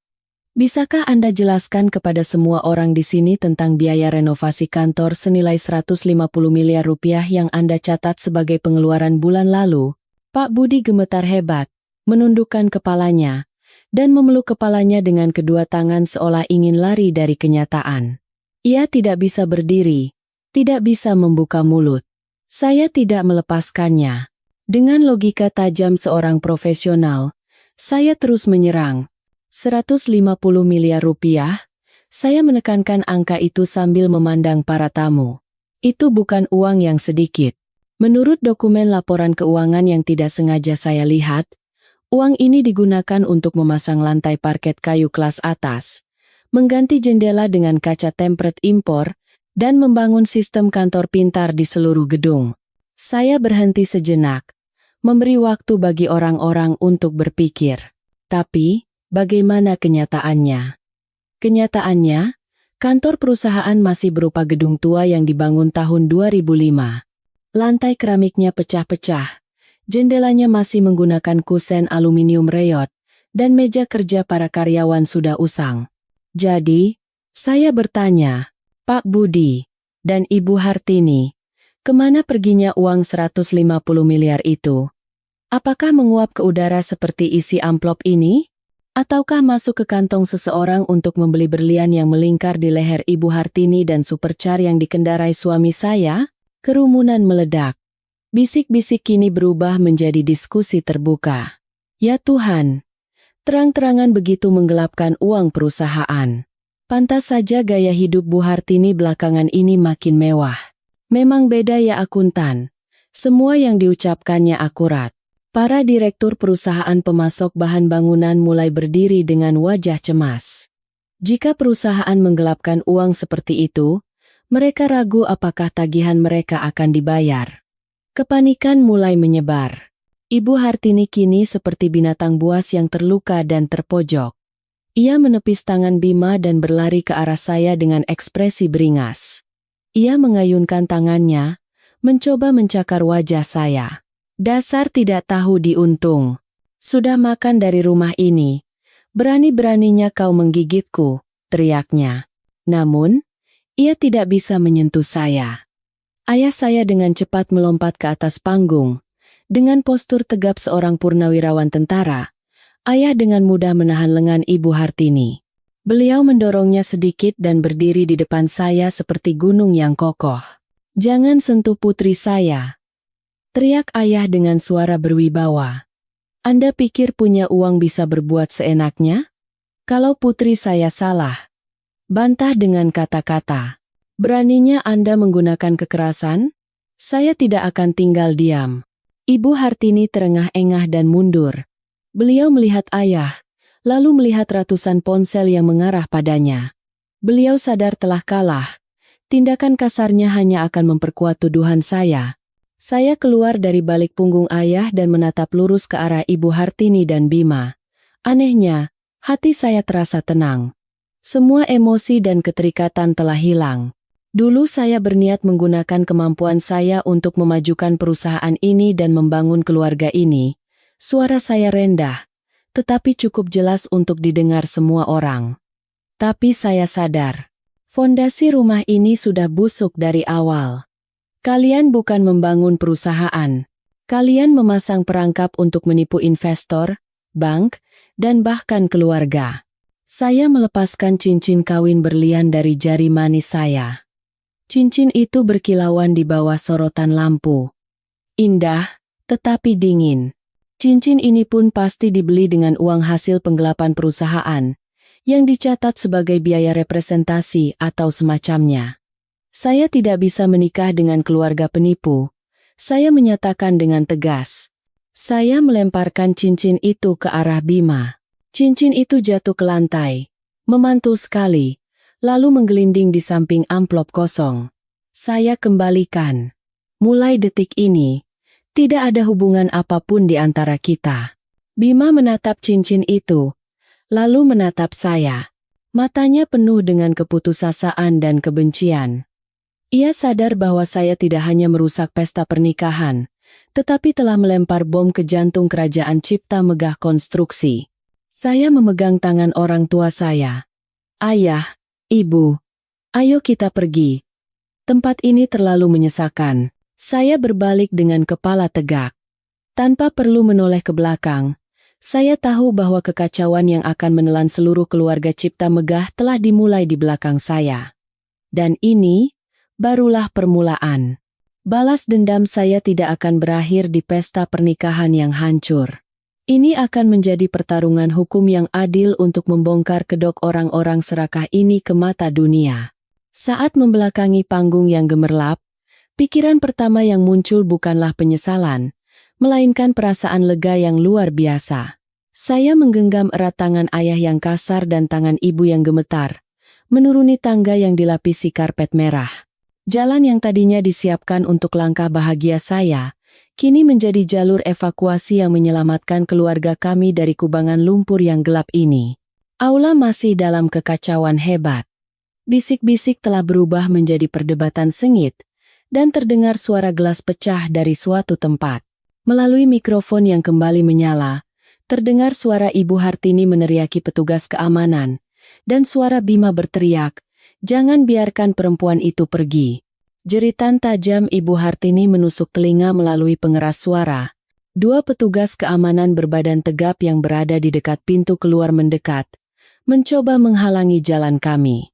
Bisakah Anda jelaskan kepada semua orang di sini tentang biaya renovasi kantor senilai 150 miliar rupiah yang Anda catat sebagai pengeluaran bulan lalu?" Pak Budi gemetar hebat, menundukkan kepalanya, dan memeluk kepalanya dengan kedua tangan seolah ingin lari dari kenyataan. Ia tidak bisa berdiri, tidak bisa membuka mulut. Saya tidak melepaskannya. Dengan logika tajam seorang profesional, saya terus menyerang. 150 miliar rupiah, saya menekankan angka itu sambil memandang para tamu. Itu bukan uang yang sedikit. Menurut dokumen laporan keuangan yang tidak sengaja saya lihat, uang ini digunakan untuk memasang lantai parket kayu kelas atas, mengganti jendela dengan kaca tempret impor, dan membangun sistem kantor pintar di seluruh gedung. Saya berhenti sejenak, memberi waktu bagi orang-orang untuk berpikir. Tapi, bagaimana kenyataannya? Kenyataannya, kantor perusahaan masih berupa gedung tua yang dibangun tahun 2005. Lantai keramiknya pecah-pecah, jendelanya masih menggunakan kusen aluminium reyot, dan meja kerja para karyawan sudah usang. Jadi, saya bertanya, Pak Budi dan Ibu Hartini, kemana perginya uang 150 miliar itu? Apakah menguap ke udara seperti isi amplop ini? Ataukah masuk ke kantong seseorang untuk membeli berlian yang melingkar di leher Ibu Hartini dan supercar yang dikendarai suami saya? Kerumunan meledak. Bisik-bisik kini berubah menjadi diskusi terbuka. Ya Tuhan, terang-terangan begitu menggelapkan uang perusahaan. Pantas saja gaya hidup Bu Hartini belakangan ini makin mewah. Memang beda ya akuntan. Semua yang diucapkannya akurat. Para direktur perusahaan pemasok bahan bangunan mulai berdiri dengan wajah cemas. Jika perusahaan menggelapkan uang seperti itu, mereka ragu apakah tagihan mereka akan dibayar. Kepanikan mulai menyebar. Ibu Hartini kini seperti binatang buas yang terluka dan terpojok. Ia menepis tangan Bima dan berlari ke arah saya dengan ekspresi beringas. Ia mengayunkan tangannya, mencoba mencakar wajah saya. Dasar tidak tahu diuntung. Sudah makan dari rumah ini. Berani-beraninya kau menggigitku, teriaknya. Namun, ia tidak bisa menyentuh saya. Ayah saya dengan cepat melompat ke atas panggung. Dengan postur tegap seorang purnawirawan tentara, ayah dengan mudah menahan lengan Ibu Hartini. Beliau mendorongnya sedikit dan berdiri di depan saya seperti gunung yang kokoh. Jangan sentuh putri saya, teriak ayah dengan suara berwibawa. Anda pikir punya uang bisa berbuat seenaknya? Kalau putri saya salah, bantah dengan kata-kata. Beraninya Anda menggunakan kekerasan? Saya tidak akan tinggal diam. Ibu Hartini terengah-engah dan mundur. Beliau melihat ayah, lalu melihat ratusan ponsel yang mengarah padanya. Beliau sadar telah kalah. Tindakan kasarnya hanya akan memperkuat tuduhan saya. Saya keluar dari balik punggung ayah dan menatap lurus ke arah Ibu Hartini dan Bima. Anehnya, hati saya terasa tenang. Semua emosi dan keterikatan telah hilang. Dulu saya berniat menggunakan kemampuan saya untuk memajukan perusahaan ini dan membangun keluarga ini. Suara saya rendah, tetapi cukup jelas untuk didengar semua orang. Tapi saya sadar, fondasi rumah ini sudah busuk dari awal. Kalian bukan membangun perusahaan. Kalian memasang perangkap untuk menipu investor, bank, dan bahkan keluarga. Saya melepaskan cincin kawin berlian dari jari manis saya. Cincin itu berkilauan di bawah sorotan lampu. Indah, tetapi dingin. Cincin ini pun pasti dibeli dengan uang hasil penggelapan perusahaan, yang dicatat sebagai biaya representasi atau semacamnya. Saya tidak bisa menikah dengan keluarga penipu. Saya menyatakan dengan tegas. Saya melemparkan cincin itu ke arah Bima. Cincin itu jatuh ke lantai, memantul sekali, lalu menggelinding di samping amplop kosong. Saya kembalikan. Mulai detik ini, tidak ada hubungan apapun di antara kita. Bima menatap cincin itu, lalu menatap saya. Matanya penuh dengan keputusasaan dan kebencian. Ia sadar bahwa saya tidak hanya merusak pesta pernikahan, tetapi telah melempar bom ke jantung kerajaan cipta megah konstruksi. Saya memegang tangan orang tua saya. Ayah, Ibu, ayo kita pergi. Tempat ini terlalu menyesakan. Saya berbalik dengan kepala tegak. Tanpa perlu menoleh ke belakang, saya tahu bahwa kekacauan yang akan menelan seluruh keluarga cipta megah telah dimulai di belakang saya. Dan ini barulah permulaan. Balas dendam saya tidak akan berakhir di pesta pernikahan yang hancur. Ini akan menjadi pertarungan hukum yang adil untuk membongkar kedok orang-orang serakah ini ke mata dunia. Saat membelakangi panggung yang gemerlap, pikiran pertama yang muncul bukanlah penyesalan, melainkan perasaan lega yang luar biasa. Saya menggenggam erat tangan ayah yang kasar dan tangan ibu yang gemetar, menuruni tangga yang dilapisi karpet merah. Jalan yang tadinya disiapkan untuk langkah bahagia saya, kini menjadi jalur evakuasi yang menyelamatkan keluarga kami dari kubangan lumpur yang gelap ini. Aula masih dalam kekacauan hebat. Bisik-bisik telah berubah menjadi perdebatan sengit, dan terdengar suara gelas pecah dari suatu tempat. Melalui mikrofon yang kembali menyala, terdengar suara Ibu Hartini meneriaki petugas keamanan, dan suara Bima berteriak, "Jangan biarkan perempuan itu pergi." Jeritan tajam Ibu Hartini menusuk telinga melalui pengeras suara. Dua petugas keamanan berbadan tegap yang berada di dekat pintu keluar mendekat, mencoba menghalangi jalan kami.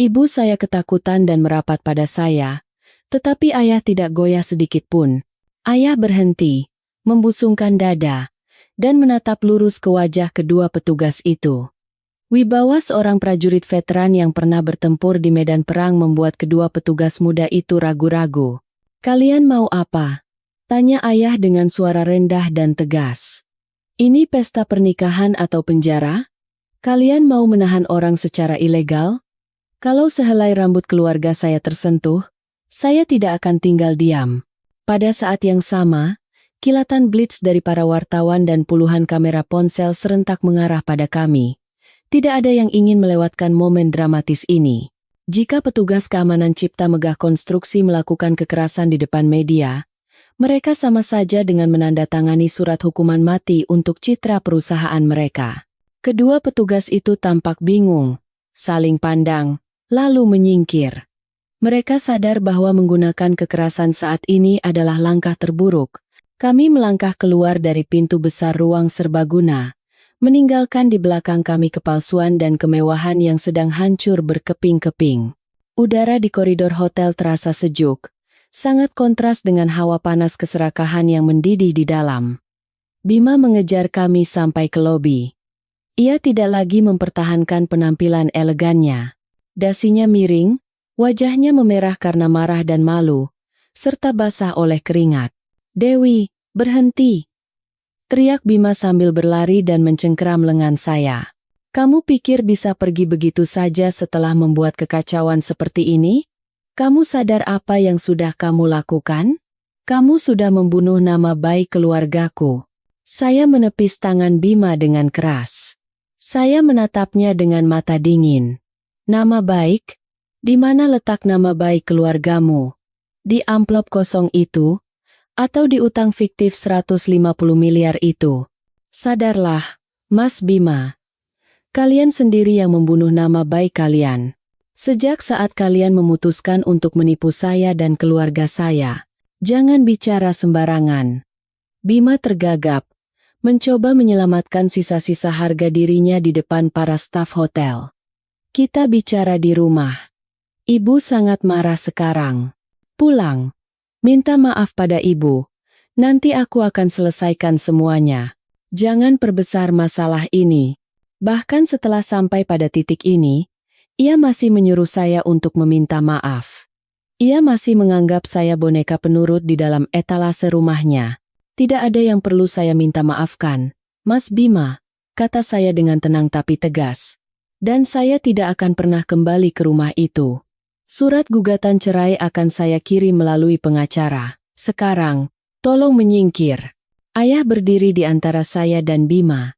Ibu saya ketakutan dan merapat pada saya, tetapi ayah tidak goyah sedikit pun. Ayah berhenti, membusungkan dada, dan menatap lurus ke wajah kedua petugas itu. Wibawa seorang prajurit veteran yang pernah bertempur di medan perang membuat kedua petugas muda itu ragu-ragu. "Kalian mau apa?" tanya ayah dengan suara rendah dan tegas. "Ini pesta pernikahan atau penjara? Kalian mau menahan orang secara ilegal? Kalau sehelai rambut keluarga saya tersentuh, saya tidak akan tinggal diam." Pada saat yang sama, kilatan blitz dari para wartawan dan puluhan kamera ponsel serentak mengarah pada kami. Tidak ada yang ingin melewatkan momen dramatis ini. Jika petugas keamanan Cipta Megah Konstruksi melakukan kekerasan di depan media, mereka sama saja dengan menandatangani surat hukuman mati untuk citra perusahaan mereka. Kedua petugas itu tampak bingung, saling pandang, lalu menyingkir. Mereka sadar bahwa menggunakan kekerasan saat ini adalah langkah terburuk. Kami melangkah keluar dari pintu besar ruang serbaguna, meninggalkan di belakang kami kepalsuan dan kemewahan yang sedang hancur berkeping-keping. Udara di koridor hotel terasa sejuk, sangat kontras dengan hawa panas keserakahan yang mendidih di dalam. Bima mengejar kami sampai ke lobi. Ia tidak lagi mempertahankan penampilan elegannya. Dasinya miring, wajahnya memerah karena marah dan malu, serta basah oleh keringat. "Dewi, berhenti!" teriak Bima sambil berlari dan mencengkeram lengan saya. "Kamu pikir bisa pergi begitu saja setelah membuat kekacauan seperti ini? Kamu sadar apa yang sudah kamu lakukan? Kamu sudah membunuh nama baik keluargaku." Saya menepis tangan Bima dengan keras. Saya menatapnya dengan mata dingin. "Nama baik? Di mana letak nama baik keluargamu? Di amplop kosong itu? Atau di utang fiktif 150 miliar itu? Sadarlah, Mas Bima. Kalian sendiri yang membunuh nama baik kalian. Sejak saat kalian memutuskan untuk menipu saya dan keluarga saya, jangan bicara sembarangan." Bima tergagap, mencoba menyelamatkan sisa-sisa harga dirinya di depan para staf hotel. "Kita bicara di rumah. Ibu sangat marah sekarang. Pulang. Minta maaf pada ibu. Nanti aku akan selesaikan semuanya. Jangan perbesar masalah ini." Bahkan setelah sampai pada titik ini, ia masih menyuruh saya untuk meminta maaf. Ia masih menganggap saya boneka penurut di dalam etalase rumahnya. "Tidak ada yang perlu saya minta maafkan, Mas Bima," kata saya dengan tenang tapi tegas. "Dan saya tidak akan pernah kembali ke rumah itu. Surat gugatan cerai akan saya kirim melalui pengacara. Sekarang, tolong menyingkir." Ayah berdiri di antara saya dan Bima.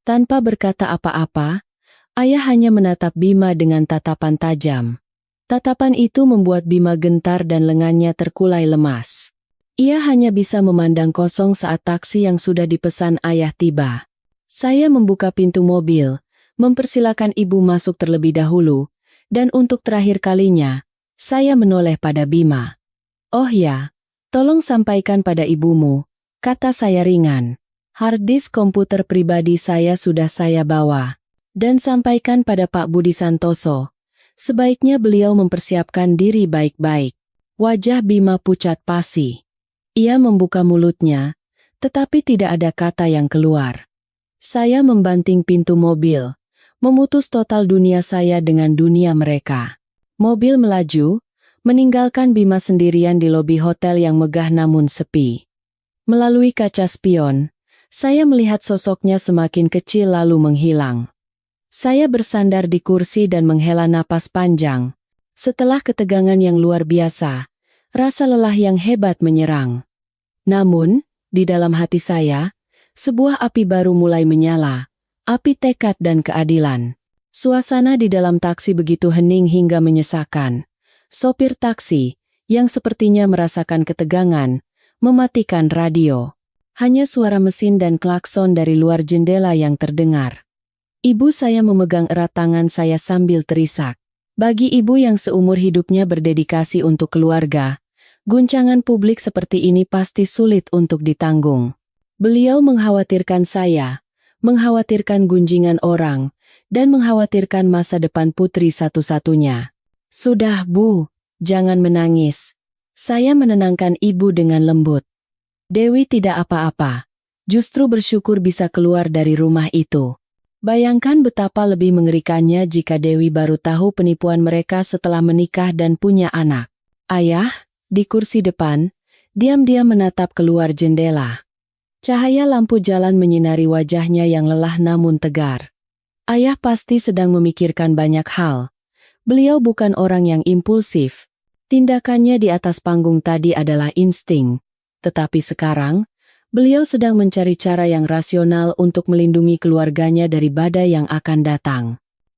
Tanpa berkata apa-apa, ayah hanya menatap Bima dengan tatapan tajam. Tatapan itu membuat Bima gentar dan lengannya terkulai lemas. Ia hanya bisa memandang kosong saat taksi yang sudah dipesan ayah tiba. Saya membuka pintu mobil, mempersilakan ibu masuk terlebih dahulu, dan untuk terakhir kalinya, saya menoleh pada Bima. "Oh ya, tolong sampaikan pada ibumu," kata saya ringan. "Hard disk komputer pribadi saya sudah saya bawa. Dan sampaikan pada Pak Budi Santoso, sebaiknya beliau mempersiapkan diri baik-baik." Wajah Bima pucat pasi. Ia membuka mulutnya, tetapi tidak ada kata yang keluar. Saya membanting pintu mobil, memutus total dunia saya dengan dunia mereka. Mobil melaju, meninggalkan Bima sendirian di lobi hotel yang megah namun sepi. Melalui kaca spion, saya melihat sosoknya semakin kecil lalu menghilang. Saya bersandar di kursi dan menghela napas panjang. Setelah ketegangan yang luar biasa, rasa lelah yang hebat menyerang. Namun, di dalam hati saya, sebuah api baru mulai menyala, api tekad dan keadilan. Suasana di dalam taksi begitu hening hingga menyesakan. Sopir taksi, yang sepertinya merasakan ketegangan, mematikan radio. Hanya suara mesin dan klakson dari luar jendela yang terdengar. Ibu saya memegang erat tangan saya sambil terisak. Bagi ibu yang seumur hidupnya berdedikasi untuk keluarga, guncangan publik seperti ini pasti sulit untuk ditanggung. Beliau mengkhawatirkan saya, mengkhawatirkan gunjingan orang, dan mengkhawatirkan masa depan putri satu-satunya. Sudah, Bu, jangan menangis. Saya menenangkan ibu dengan lembut. Dewi tidak apa-apa. Justru bersyukur bisa keluar dari rumah itu. Bayangkan betapa lebih mengerikannya jika Dewi baru tahu penipuan mereka setelah menikah dan punya anak. Ayah, di kursi depan, diam-diam menatap keluar jendela. Cahaya lampu jalan menyinari wajahnya yang lelah namun tegar. Ayah pasti sedang memikirkan banyak hal. Beliau bukan orang yang impulsif. Tindakannya di atas panggung tadi adalah insting. Tetapi sekarang, beliau sedang mencari cara yang rasional untuk melindungi keluarganya dari badai yang akan datang.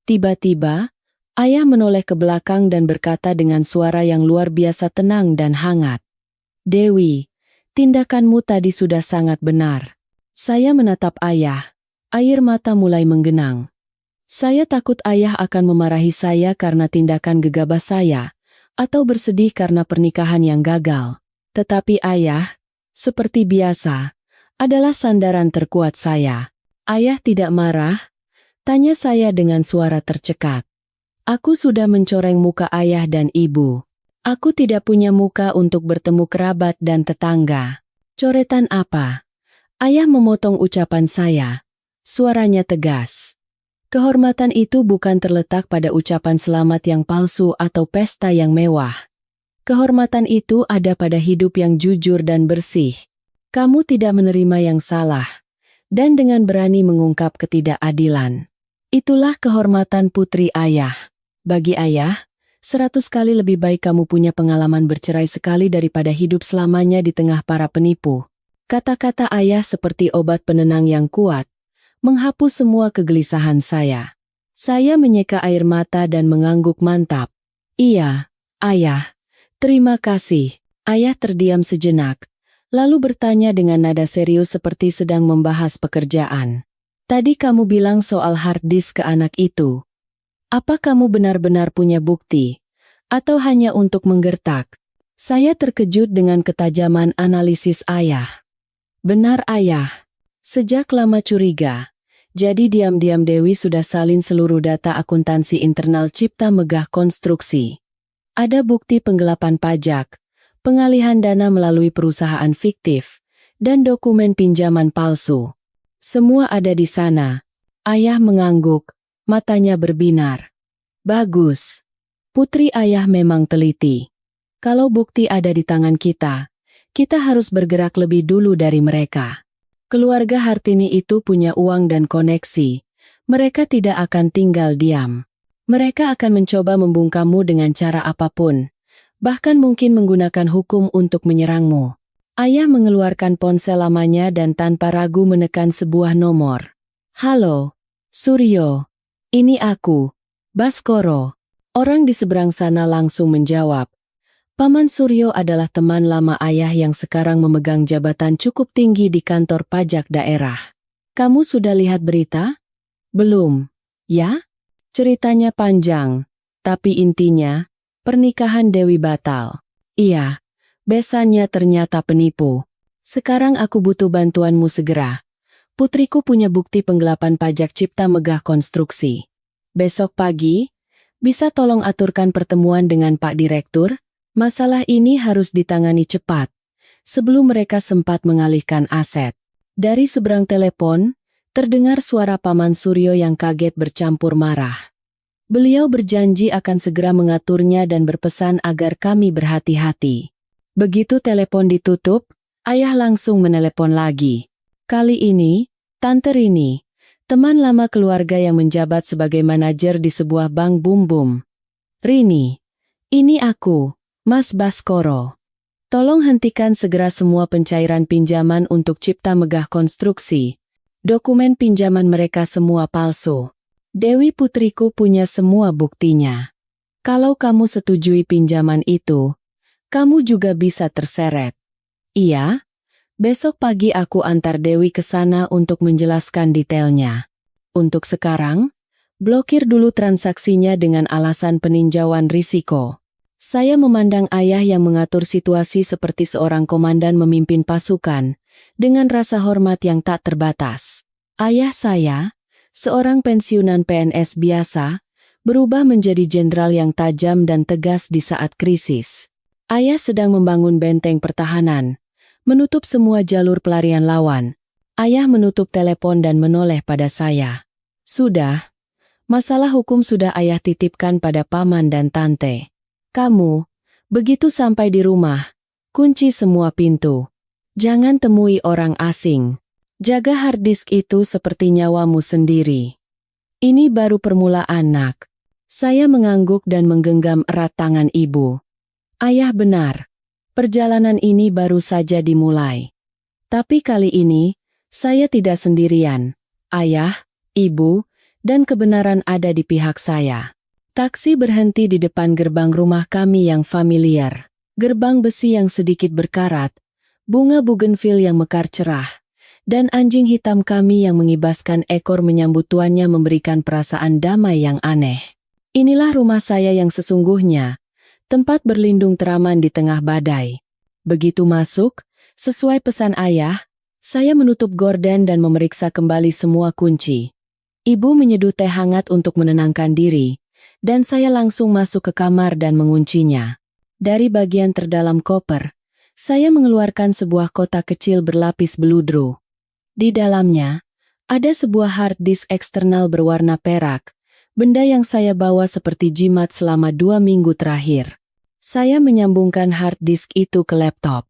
Tiba-tiba, ayah menoleh ke belakang dan berkata dengan suara yang luar biasa tenang dan hangat. Dewi, tindakanmu tadi sudah sangat benar. Saya menatap ayah. Air mata mulai menggenang. Saya takut ayah akan memarahi saya karena tindakan gegabah saya, atau bersedih karena pernikahan yang gagal. Tetapi ayah, seperti biasa, adalah sandaran terkuat saya. Ayah tidak marah? Tanya saya dengan suara tercekat. Aku sudah mencoreng muka ayah dan ibu. Aku tidak punya muka untuk bertemu kerabat dan tetangga. Coretan apa? Ayah memotong ucapan saya. Suaranya tegas. Kehormatan itu bukan terletak pada ucapan selamat yang palsu atau pesta yang mewah. Kehormatan itu ada pada hidup yang jujur dan bersih. Kamu tidak menerima yang salah, dan dengan berani mengungkap ketidakadilan. Itulah kehormatan putri ayah. Bagi ayah, 100 kali lebih baik kamu punya pengalaman bercerai sekali daripada hidup selamanya di tengah para penipu. Kata-kata ayah seperti obat penenang yang kuat, menghapus semua kegelisahan saya. Saya menyeka air mata dan mengangguk mantap. Iya, ayah. Terima kasih. Ayah terdiam sejenak, lalu bertanya dengan nada serius seperti sedang membahas pekerjaan. Tadi kamu bilang soal hard disk ke anak itu. Apa kamu benar-benar punya bukti? Atau hanya untuk menggertak? Saya terkejut dengan ketajaman analisis ayah. Benar ayah. Sejak lama curiga, jadi diam-diam Dewi sudah salin seluruh data akuntansi internal Cipta Megah Konstruksi. Ada bukti penggelapan pajak, pengalihan dana melalui perusahaan fiktif, dan dokumen pinjaman palsu. Semua ada di sana. Ayah mengangguk, matanya berbinar. Bagus. Putri ayah memang teliti. Kalau bukti ada di tangan kita harus bergerak lebih dulu dari mereka. Keluarga Hartini itu punya uang dan koneksi. Mereka tidak akan tinggal diam. Mereka akan mencoba membungkammu dengan cara apapun. Bahkan mungkin menggunakan hukum untuk menyerangmu. Ayah mengeluarkan ponsel lamanya dan tanpa ragu menekan sebuah nomor. Halo, Suryo. Ini aku, Baskoro. Orang di seberang sana langsung menjawab. Paman Suryo adalah teman lama ayah yang sekarang memegang jabatan cukup tinggi di kantor pajak daerah. Kamu sudah lihat berita? Belum, ya? Ceritanya panjang, tapi intinya, pernikahan Dewi batal. Iya, besannya ternyata penipu. Sekarang aku butuh bantuanmu segera. Putriku punya bukti penggelapan pajak Cipta Megah Konstruksi. Besok pagi, bisa tolong aturkan pertemuan dengan Pak Direktur? Masalah ini harus ditangani cepat, sebelum mereka sempat mengalihkan aset. Dari seberang telepon, terdengar suara Paman Suryo yang kaget bercampur marah. Beliau berjanji akan segera mengaturnya dan berpesan agar kami berhati-hati. Begitu telepon ditutup, ayah langsung menelepon lagi. Kali ini, Tante Rini, teman lama keluarga yang menjabat sebagai manajer di sebuah bank Bum. Rini, ini aku. Mas Baskoro, tolong hentikan segera semua pencairan pinjaman untuk Cipta Megah Konstruksi. Dokumen pinjaman mereka semua palsu. Dewi putriku punya semua buktinya. Kalau kamu setujui pinjaman itu, kamu juga bisa terseret. Iya, besok pagi aku antar Dewi ke sana untuk menjelaskan detailnya. Untuk sekarang, blokir dulu transaksinya dengan alasan peninjauan risiko. Saya memandang ayah yang mengatur situasi seperti seorang komandan memimpin pasukan, dengan rasa hormat yang tak terbatas. Ayah saya, seorang pensiunan PNS biasa, berubah menjadi jenderal yang tajam dan tegas di saat krisis. Ayah sedang membangun benteng pertahanan, menutup semua jalur pelarian lawan. Ayah menutup telepon dan menoleh pada saya. Sudah, masalah hukum sudah ayah titipkan pada paman dan tante. Kamu, begitu sampai di rumah, kunci semua pintu. Jangan temui orang asing. Jaga hard disk itu seperti nyawamu sendiri. Ini baru permulaan, nak. Saya mengangguk dan menggenggam erat tangan ibu. Ayah benar. Perjalanan ini baru saja dimulai. Tapi kali ini, saya tidak sendirian. Ayah, ibu, dan kebenaran ada di pihak saya. Taksi berhenti di depan gerbang rumah kami yang familiar. Gerbang besi yang sedikit berkarat, bunga bougainville yang mekar cerah, dan anjing hitam kami yang mengibaskan ekor menyambut tuannya memberikan perasaan damai yang aneh. Inilah rumah saya yang sesungguhnya, tempat berlindung teraman di tengah badai. Begitu masuk, sesuai pesan ayah, saya menutup gorden dan memeriksa kembali semua kunci. Ibu menyeduh teh hangat untuk menenangkan diri, dan saya langsung masuk ke kamar dan menguncinya. Dari bagian terdalam koper, saya mengeluarkan sebuah kotak kecil berlapis beludru. Di dalamnya, ada sebuah hard disk eksternal berwarna perak, benda yang saya bawa seperti jimat selama 2 minggu terakhir. Saya menyambungkan hard disk itu ke laptop.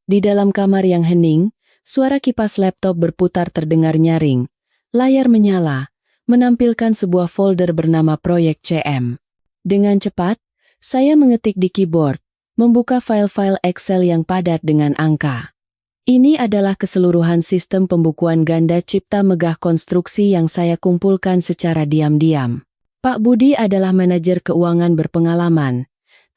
Di dalam kamar yang hening, suara kipas laptop berputar terdengar nyaring. Layar menyala, menampilkan sebuah folder bernama Proyek CM. Dengan cepat, saya mengetik di keyboard, membuka file-file Excel yang padat dengan angka. Ini adalah keseluruhan sistem pembukuan ganda cipta megah konstruksi yang saya kumpulkan secara diam-diam. Pak Budi adalah manajer keuangan berpengalaman,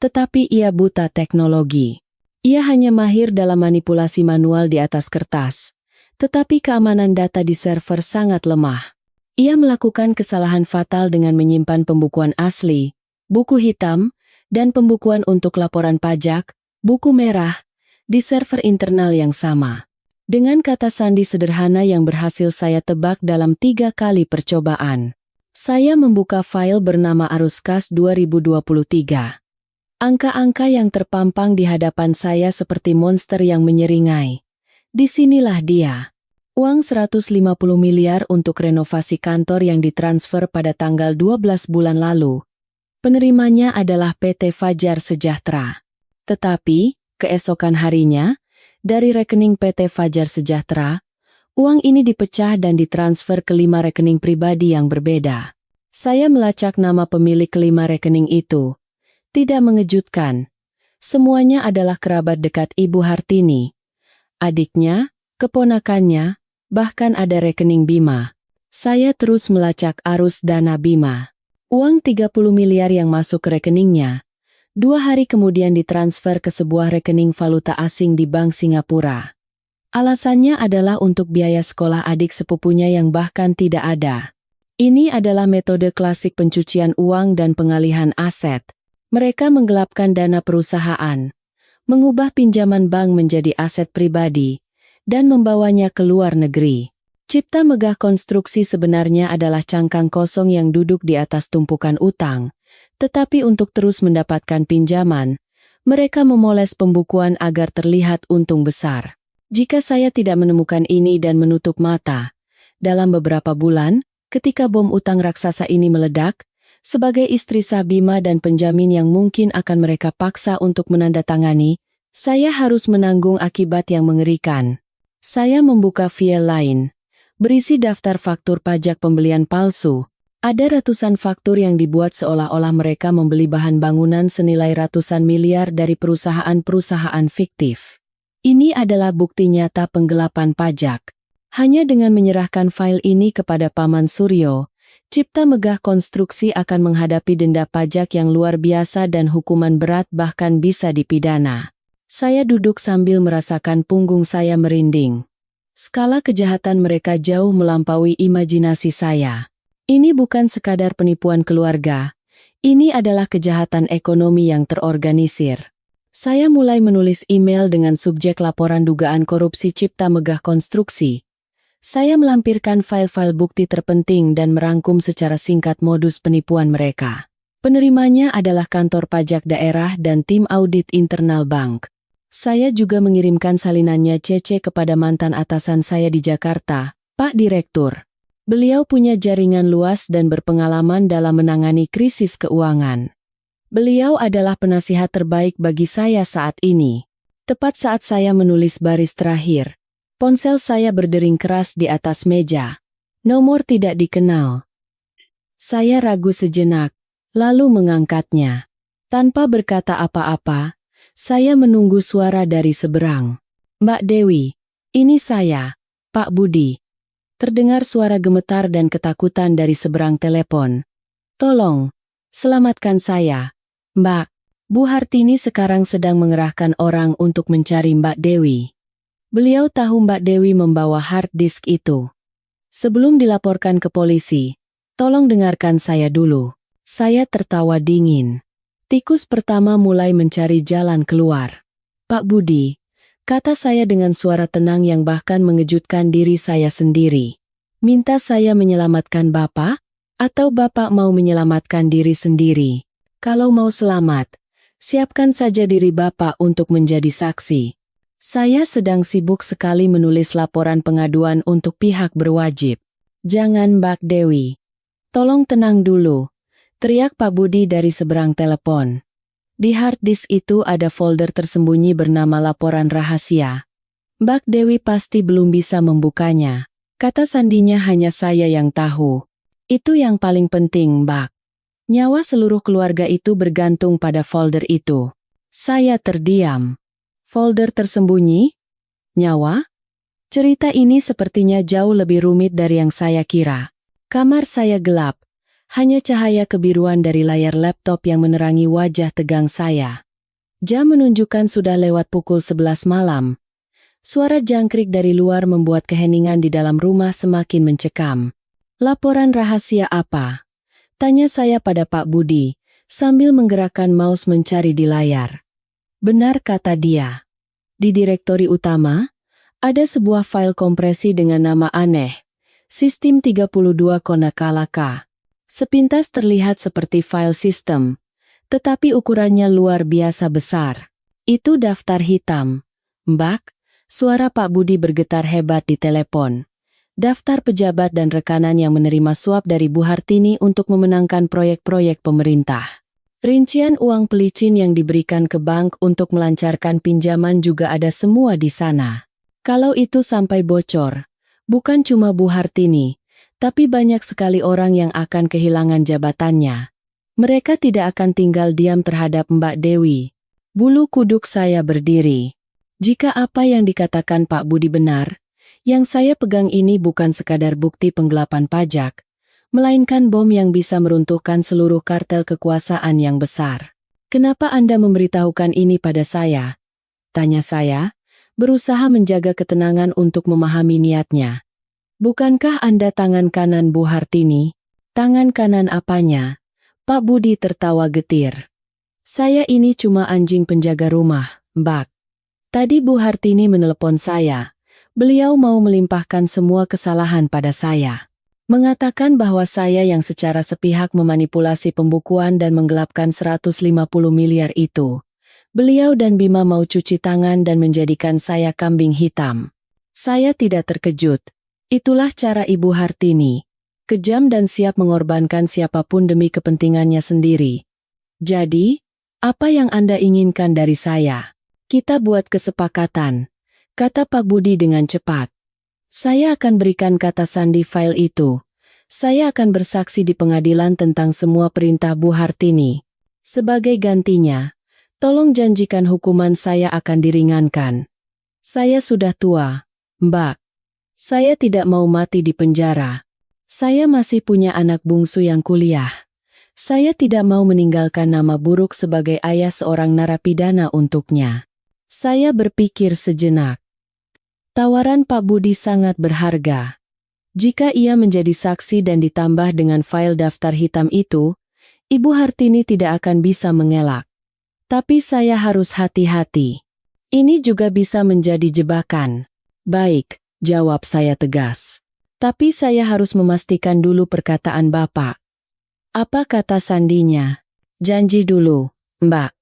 tetapi ia buta teknologi. Ia hanya mahir dalam manipulasi manual di atas kertas, tetapi keamanan data di server sangat lemah. Ia melakukan kesalahan fatal dengan menyimpan pembukuan asli, buku hitam, dan pembukuan untuk laporan pajak, buku merah, di server internal yang sama. Dengan kata sandi sederhana yang berhasil saya tebak dalam 3 kali percobaan, saya membuka file bernama Arus Kas 2023. Angka-angka yang terpampang di hadapan saya seperti monster yang menyeringai. Disinilah dia. Uang 150 miliar untuk renovasi kantor yang ditransfer pada tanggal 12 bulan lalu. Penerimanya adalah PT Fajar Sejahtera. Tetapi, keesokan harinya, dari rekening PT Fajar Sejahtera, uang ini dipecah dan ditransfer ke 5 rekening pribadi yang berbeda. Saya melacak nama pemilik ke-5 rekening itu. Tidak mengejutkan. Semuanya adalah kerabat dekat Ibu Hartini. Adiknya, keponakannya, bahkan ada rekening Bima. Saya terus melacak arus dana Bima. Uang 30 miliar yang masuk ke rekeningnya, 2 hari kemudian ditransfer ke sebuah rekening valuta asing di Bank Singapura. Alasannya adalah untuk biaya sekolah adik sepupunya yang bahkan tidak ada. Ini adalah metode klasik pencucian uang dan pengalihan aset. Mereka menggelapkan dana perusahaan, mengubah pinjaman bank menjadi aset pribadi, dan membawanya ke luar negeri. Cipta megah konstruksi sebenarnya adalah cangkang kosong yang duduk di atas tumpukan utang, tetapi untuk terus mendapatkan pinjaman, mereka memoles pembukuan agar terlihat untung besar. Jika saya tidak menemukan ini dan menutup mata, dalam beberapa bulan, ketika bom utang raksasa ini meledak, sebagai istri sah Bima dan penjamin yang mungkin akan mereka paksa untuk menandatangani, saya harus menanggung akibat yang mengerikan. Saya membuka file lain, berisi daftar faktur pajak pembelian palsu. Ada ratusan faktur yang dibuat seolah-olah mereka membeli bahan bangunan senilai ratusan miliar dari perusahaan-perusahaan fiktif. Ini adalah bukti nyata penggelapan pajak. Hanya dengan menyerahkan file ini kepada Paman Suryo, Cipta megah konstruksi akan menghadapi denda pajak yang luar biasa dan hukuman berat bahkan bisa dipidana. Saya duduk sambil merasakan punggung saya merinding. Skala kejahatan mereka jauh melampaui imajinasi saya. Ini bukan sekadar penipuan keluarga, ini adalah kejahatan ekonomi yang terorganisir. Saya mulai menulis email dengan subjek laporan dugaan korupsi Cipta Megah Konstruksi. Saya melampirkan file-file bukti terpenting dan merangkum secara singkat modus penipuan mereka. Penerimanya adalah kantor pajak daerah dan tim audit internal bank. Saya juga mengirimkan salinannya CC kepada mantan atasan saya di Jakarta, Pak Direktur. Beliau punya jaringan luas dan berpengalaman dalam menangani krisis keuangan. Beliau adalah penasihat terbaik bagi saya saat ini. Tepat saat saya menulis baris terakhir, ponsel saya berdering keras di atas meja. Nomor tidak dikenal. Saya ragu sejenak, lalu mengangkatnya. Tanpa berkata apa-apa, saya menunggu suara dari seberang. Mbak Dewi, ini saya, Pak Budi. Terdengar suara gemetar dan ketakutan dari seberang telepon. Tolong, selamatkan saya. Mbak, Bu Hartini sekarang sedang mengerahkan orang untuk mencari Mbak Dewi. Beliau tahu Mbak Dewi membawa hard disk itu. Sebelum dilaporkan ke polisi, tolong dengarkan saya dulu. Saya tertawa dingin. Tikus pertama mulai mencari jalan keluar. Pak Budi, kata saya dengan suara tenang yang bahkan mengejutkan diri saya sendiri. Minta saya menyelamatkan Bapak? Atau Bapak mau menyelamatkan diri sendiri? Kalau mau selamat, siapkan saja diri Bapak untuk menjadi saksi. Saya sedang sibuk sekali menulis laporan pengaduan untuk pihak berwajib. Jangan Mbak Dewi. Tolong tenang dulu, teriak Pak Budi dari seberang telepon. Di hard disk itu ada folder tersembunyi bernama laporan rahasia. Mbak Dewi pasti belum bisa membukanya. Kata sandinya hanya saya yang tahu. Itu yang paling penting, Mbak. Nyawa seluruh keluarga itu bergantung pada folder itu. Saya terdiam. Folder tersembunyi? Nyawa? Cerita ini sepertinya jauh lebih rumit dari yang saya kira. Kamar saya gelap. Hanya cahaya kebiruan dari layar laptop yang menerangi wajah tegang saya. Jam menunjukkan sudah lewat pukul 11 malam. Suara jangkrik dari luar membuat keheningan di dalam rumah semakin mencekam. Laporan rahasia apa? Tanya saya pada Pak Budi, sambil menggerakkan mouse mencari di layar. Benar kata dia. Di direktori utama, ada sebuah file kompresi dengan nama aneh, Sistem 32 Konakalaka. Sepintas terlihat seperti file sistem, tetapi ukurannya luar biasa besar. Itu daftar hitam. Mbak, suara Pak Budi bergetar hebat di telepon. Daftar pejabat dan rekanan yang menerima suap dari Bu Hartini untuk memenangkan proyek-proyek pemerintah. Rincian uang pelicin yang diberikan ke bank untuk melancarkan pinjaman juga ada semua di sana. Kalau itu sampai bocor, bukan cuma Bu Hartini, tapi banyak sekali orang yang akan kehilangan jabatannya. Mereka tidak akan tinggal diam terhadap Mbak Dewi. Bulu kuduk saya berdiri. Jika apa yang dikatakan Pak Budi benar, yang saya pegang ini bukan sekadar bukti penggelapan pajak, melainkan bom yang bisa meruntuhkan seluruh kartel kekuasaan yang besar. Kenapa Anda memberitahukan ini pada saya? Tanya saya, berusaha menjaga ketenangan untuk memahami niatnya. Bukankah Anda tangan kanan Bu Hartini? Tangan kanan apanya? Pak Budi tertawa getir. Saya ini cuma anjing penjaga rumah, Mbak. Tadi Bu Hartini menelepon saya. Beliau mau melimpahkan semua kesalahan pada saya. Mengatakan bahwa saya yang secara sepihak memanipulasi pembukuan dan menggelapkan 150 miliar itu. Beliau dan Bima mau cuci tangan dan menjadikan saya kambing hitam. Saya tidak terkejut. Itulah cara Ibu Hartini. Kejam dan siap mengorbankan siapapun demi kepentingannya sendiri. Jadi, apa yang Anda inginkan dari saya? Kita buat kesepakatan, kata Pak Budi dengan cepat. Saya akan berikan kata sandi file itu. Saya akan bersaksi di pengadilan tentang semua perintah Bu Hartini. Sebagai gantinya, tolong janjikan hukuman saya akan diringankan. Saya sudah tua, Mbak. Saya tidak mau mati di penjara. Saya masih punya anak bungsu yang kuliah. Saya tidak mau meninggalkan nama buruk sebagai ayah seorang narapidana untuknya. Saya berpikir sejenak. Tawaran Pak Budi sangat berharga. Jika ia menjadi saksi dan ditambah dengan file daftar hitam itu, Ibu Hartini tidak akan bisa mengelak. Tapi saya harus hati-hati. Ini juga bisa menjadi jebakan. Baik, jawab saya tegas. Tapi saya harus memastikan dulu perkataan Bapak. Apa kata sandinya? Janji dulu, Mbak.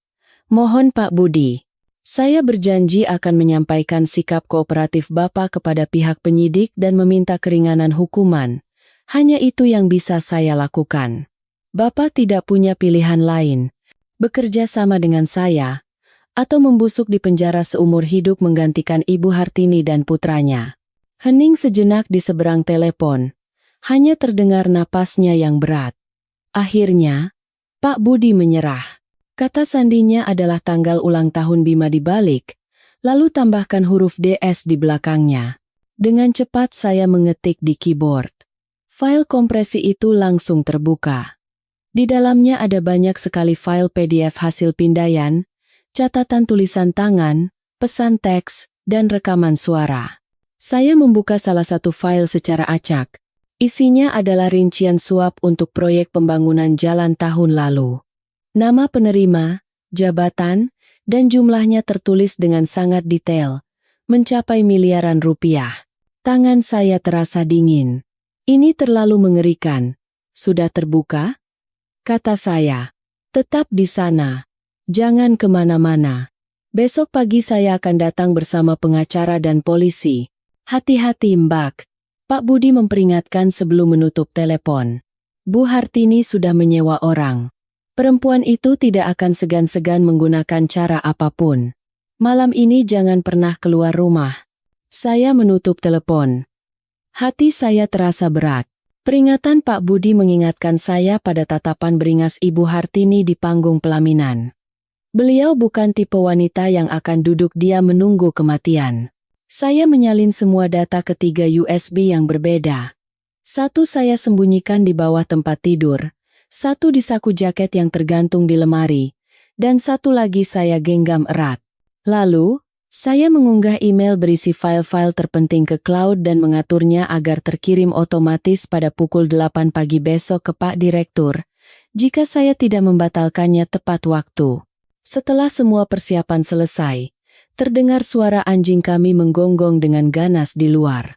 Mohon Pak Budi. Saya berjanji akan menyampaikan sikap kooperatif Bapak kepada pihak penyidik dan meminta keringanan hukuman. Hanya itu yang bisa saya lakukan. Bapak tidak punya pilihan lain. Bekerja sama dengan saya, atau membusuk di penjara seumur hidup menggantikan Ibu Hartini dan putranya. Hening sejenak di seberang telepon. Hanya terdengar napasnya yang berat. Akhirnya, Pak Budi menyerah. Kata sandinya adalah tanggal ulang tahun Bima dibalik, lalu tambahkan huruf DS di belakangnya. Dengan cepat saya mengetik di keyboard. File kompresi itu langsung terbuka. Di dalamnya ada banyak sekali file PDF hasil pindaian, catatan tulisan tangan, pesan teks, dan rekaman suara. Saya membuka salah satu file secara acak. Isinya adalah rincian suap untuk proyek pembangunan jalan tahun lalu. Nama penerima, jabatan, dan jumlahnya tertulis dengan sangat detail, mencapai miliaran rupiah. Tangan saya terasa dingin. Ini terlalu mengerikan. Sudah terbuka? Kata saya. Tetap di sana. Jangan kemana-mana. Besok pagi saya akan datang bersama pengacara dan polisi. Hati-hati Mbak. Pak Budi memperingatkan sebelum menutup telepon. Bu Hartini sudah menyewa orang. Perempuan itu tidak akan segan-segan menggunakan cara apapun. Malam ini jangan pernah keluar rumah. Saya menutup telepon. Hati saya terasa berat. Peringatan Pak Budi mengingatkan saya pada tatapan beringas Ibu Hartini di panggung pelaminan. Beliau bukan tipe wanita yang akan duduk diam menunggu kematian. Saya menyalin semua data ke 3 USB yang berbeda. Satu saya sembunyikan di bawah tempat tidur. Satu di saku jaket yang tergantung di lemari, dan satu lagi saya genggam erat. Lalu, saya mengunggah email berisi file-file terpenting ke cloud dan mengaturnya agar terkirim otomatis pada pukul 8 pagi besok ke Pak Direktur, jika saya tidak membatalkannya tepat waktu. Setelah semua persiapan selesai, terdengar suara anjing kami menggonggong dengan ganas di luar.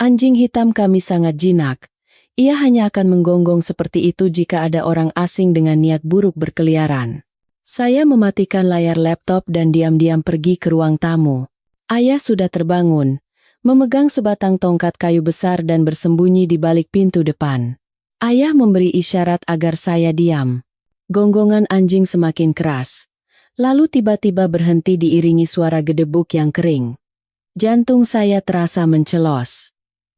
Anjing hitam kami sangat jinak. Ia hanya akan menggonggong seperti itu jika ada orang asing dengan niat buruk berkeliaran. Saya mematikan layar laptop dan diam-diam pergi ke ruang tamu. Ayah sudah terbangun, memegang sebatang tongkat kayu besar dan bersembunyi di balik pintu depan. Ayah memberi isyarat agar saya diam. Gonggongan anjing semakin keras. Lalu tiba-tiba berhenti diiringi suara gedebuk yang kering. Jantung saya terasa mencelos.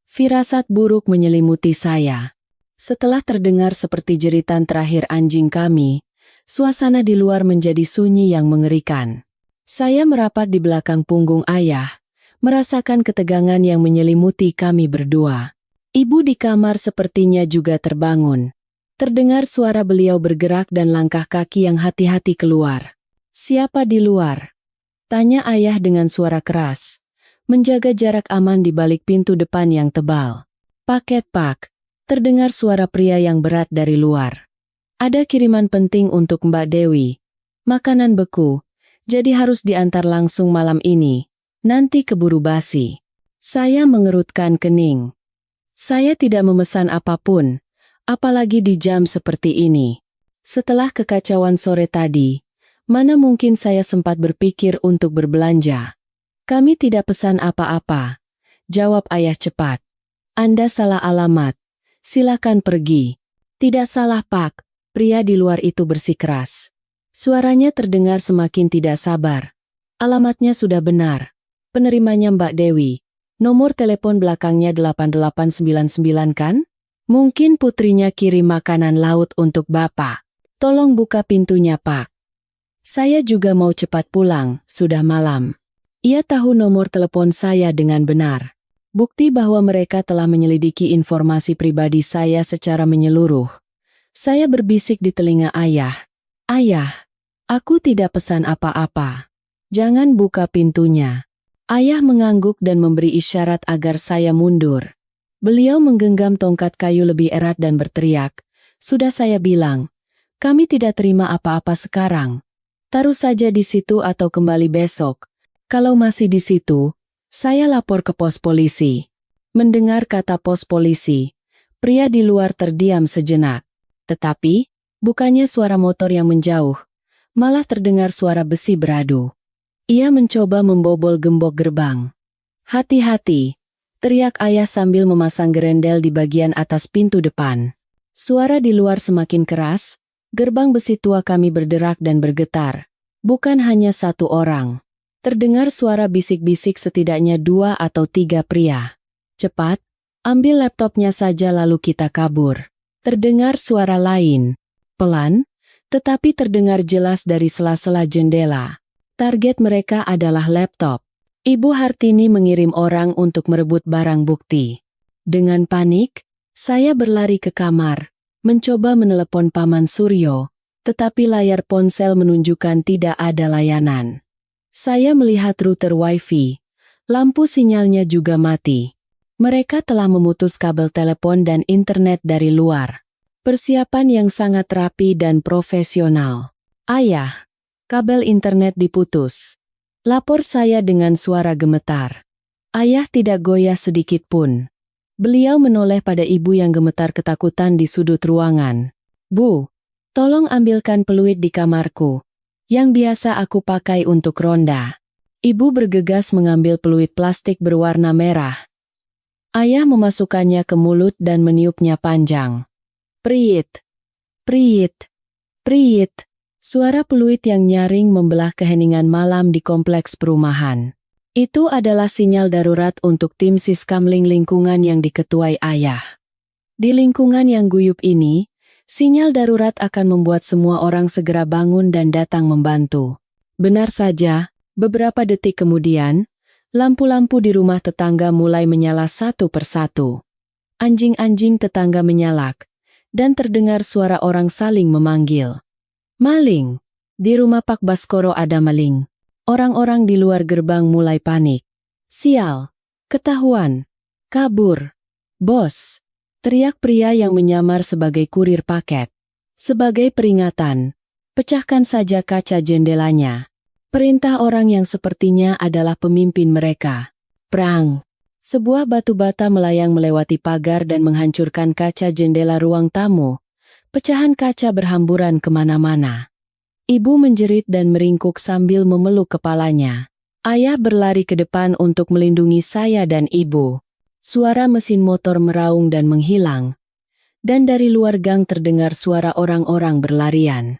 Firasat buruk menyelimuti saya. Setelah terdengar seperti jeritan terakhir anjing kami, suasana di luar menjadi sunyi yang mengerikan. Saya merapat di belakang punggung ayah, merasakan ketegangan yang menyelimuti kami berdua. Ibu di kamar sepertinya juga terbangun. Terdengar suara beliau bergerak dan langkah kaki yang hati-hati keluar. "Siapa di luar?" tanya ayah dengan suara keras. Menjaga jarak aman di balik pintu depan yang tebal. "Paket Pak," terdengar suara pria yang berat dari luar. "Ada kiriman penting untuk Mbak Dewi. Makanan beku, jadi harus diantar langsung malam ini. Nanti keburu basi." Saya mengerutkan kening. Saya tidak memesan apapun, apalagi di jam seperti ini. Setelah kekacauan sore tadi, mana mungkin saya sempat berpikir untuk berbelanja. "Kami tidak pesan apa-apa," jawab ayah cepat. "Anda salah alamat. Silakan pergi." "Tidak salah Pak," pria di luar itu bersikeras. Suaranya terdengar semakin tidak sabar. "Alamatnya sudah benar. Penerimanya Mbak Dewi. Nomor telepon belakangnya 8899 kan? Mungkin putrinya kirim makanan laut untuk Bapak. Tolong buka pintunya Pak. Saya juga mau cepat pulang, sudah malam." Ia tahu nomor telepon saya dengan benar. Bukti bahwa mereka telah menyelidiki informasi pribadi saya secara menyeluruh. Saya berbisik di telinga ayah. "Ayah, aku tidak pesan apa-apa. Jangan buka pintunya." Ayah mengangguk dan memberi isyarat agar saya mundur. Beliau menggenggam tongkat kayu lebih erat dan berteriak, "Sudah saya bilang, kami tidak terima apa-apa sekarang. Taruh saja di situ atau kembali besok. Kalau masih di situ, saya lapor ke pos polisi. Mendengar kata pos polisi, pria di luar terdiam sejenak. Tetapi, bukannya suara motor yang menjauh, malah terdengar suara besi beradu. Ia mencoba membobol gembok gerbang. "Hati-hati!" teriak ayah sambil memasang gerendel di bagian atas pintu depan. Suara di luar semakin keras, gerbang besi tua kami berderak dan bergetar. Bukan hanya satu orang. Terdengar suara bisik-bisik setidaknya 2 atau 3 pria. "Cepat, ambil laptopnya saja lalu kita kabur." Terdengar suara lain. Pelan, tetapi terdengar jelas dari sela-sela jendela. Target mereka adalah laptop. Ibu Hartini mengirim orang untuk merebut barang bukti. Dengan panik, saya berlari ke kamar, mencoba menelepon Paman Suryo, tetapi layar ponsel menunjukkan tidak ada layanan. Saya melihat router Wi-Fi, lampu sinyalnya juga mati. Mereka telah memutus kabel telepon dan internet dari luar. Persiapan yang sangat rapi dan profesional. "Ayah, kabel internet diputus," lapor saya dengan suara gemetar. Ayah tidak goyah sedikit pun. Beliau menoleh pada ibu yang gemetar ketakutan di sudut ruangan. "Bu, tolong ambilkan peluit di kamarku, yang biasa aku pakai untuk ronda." Ibu bergegas mengambil peluit plastik berwarna merah. Ayah memasukkannya ke mulut dan meniupnya panjang. Priit, priit, priit. Suara peluit yang nyaring membelah keheningan malam di kompleks perumahan. Itu adalah sinyal darurat untuk tim Siskamling lingkungan yang diketuai ayah. Di lingkungan yang guyup ini, sinyal darurat akan membuat semua orang segera bangun dan datang membantu. Benar saja, beberapa detik kemudian, lampu-lampu di rumah tetangga mulai menyala satu persatu. Anjing-anjing tetangga menyalak, dan terdengar suara orang saling memanggil. "Maling! Di rumah Pak Baskoro ada maling." Orang-orang di luar gerbang mulai panik. "Sial! Ketahuan! Kabur! Bos!" teriak pria yang menyamar sebagai kurir paket. Sebagai peringatan, pecahkan saja kaca jendelanya. Perintah orang yang sepertinya adalah pemimpin mereka. Prang! Sebuah batu bata melayang melewati pagar dan menghancurkan kaca jendela ruang tamu. Pecahan kaca berhamburan kemana-mana. Ibu menjerit dan meringkuk sambil memeluk kepalanya. Ayah berlari ke depan untuk melindungi saya dan ibu. Suara mesin motor meraung dan menghilang. Dan dari luar gang terdengar suara orang-orang berlarian.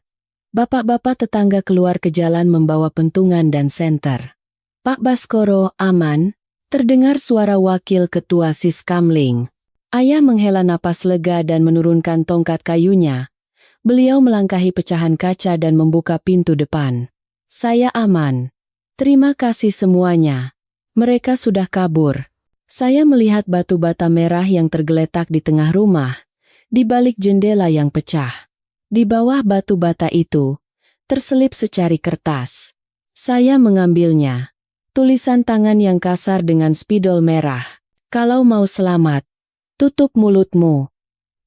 Bapak-bapak tetangga keluar ke jalan membawa pentungan dan senter. "Pak Baskoro, aman?" terdengar suara wakil ketua Siskamling. Ayah menghela napas lega dan menurunkan tongkat kayunya. Beliau melangkahi pecahan kaca dan membuka pintu depan. "Saya aman. Terima kasih semuanya. Mereka sudah kabur." Saya melihat batu bata merah yang tergeletak di tengah rumah, di balik jendela yang pecah. Di bawah batu bata itu, terselip secari kertas. Saya mengambilnya. Tulisan tangan yang kasar dengan spidol merah. "Kalau mau selamat, tutup mulutmu."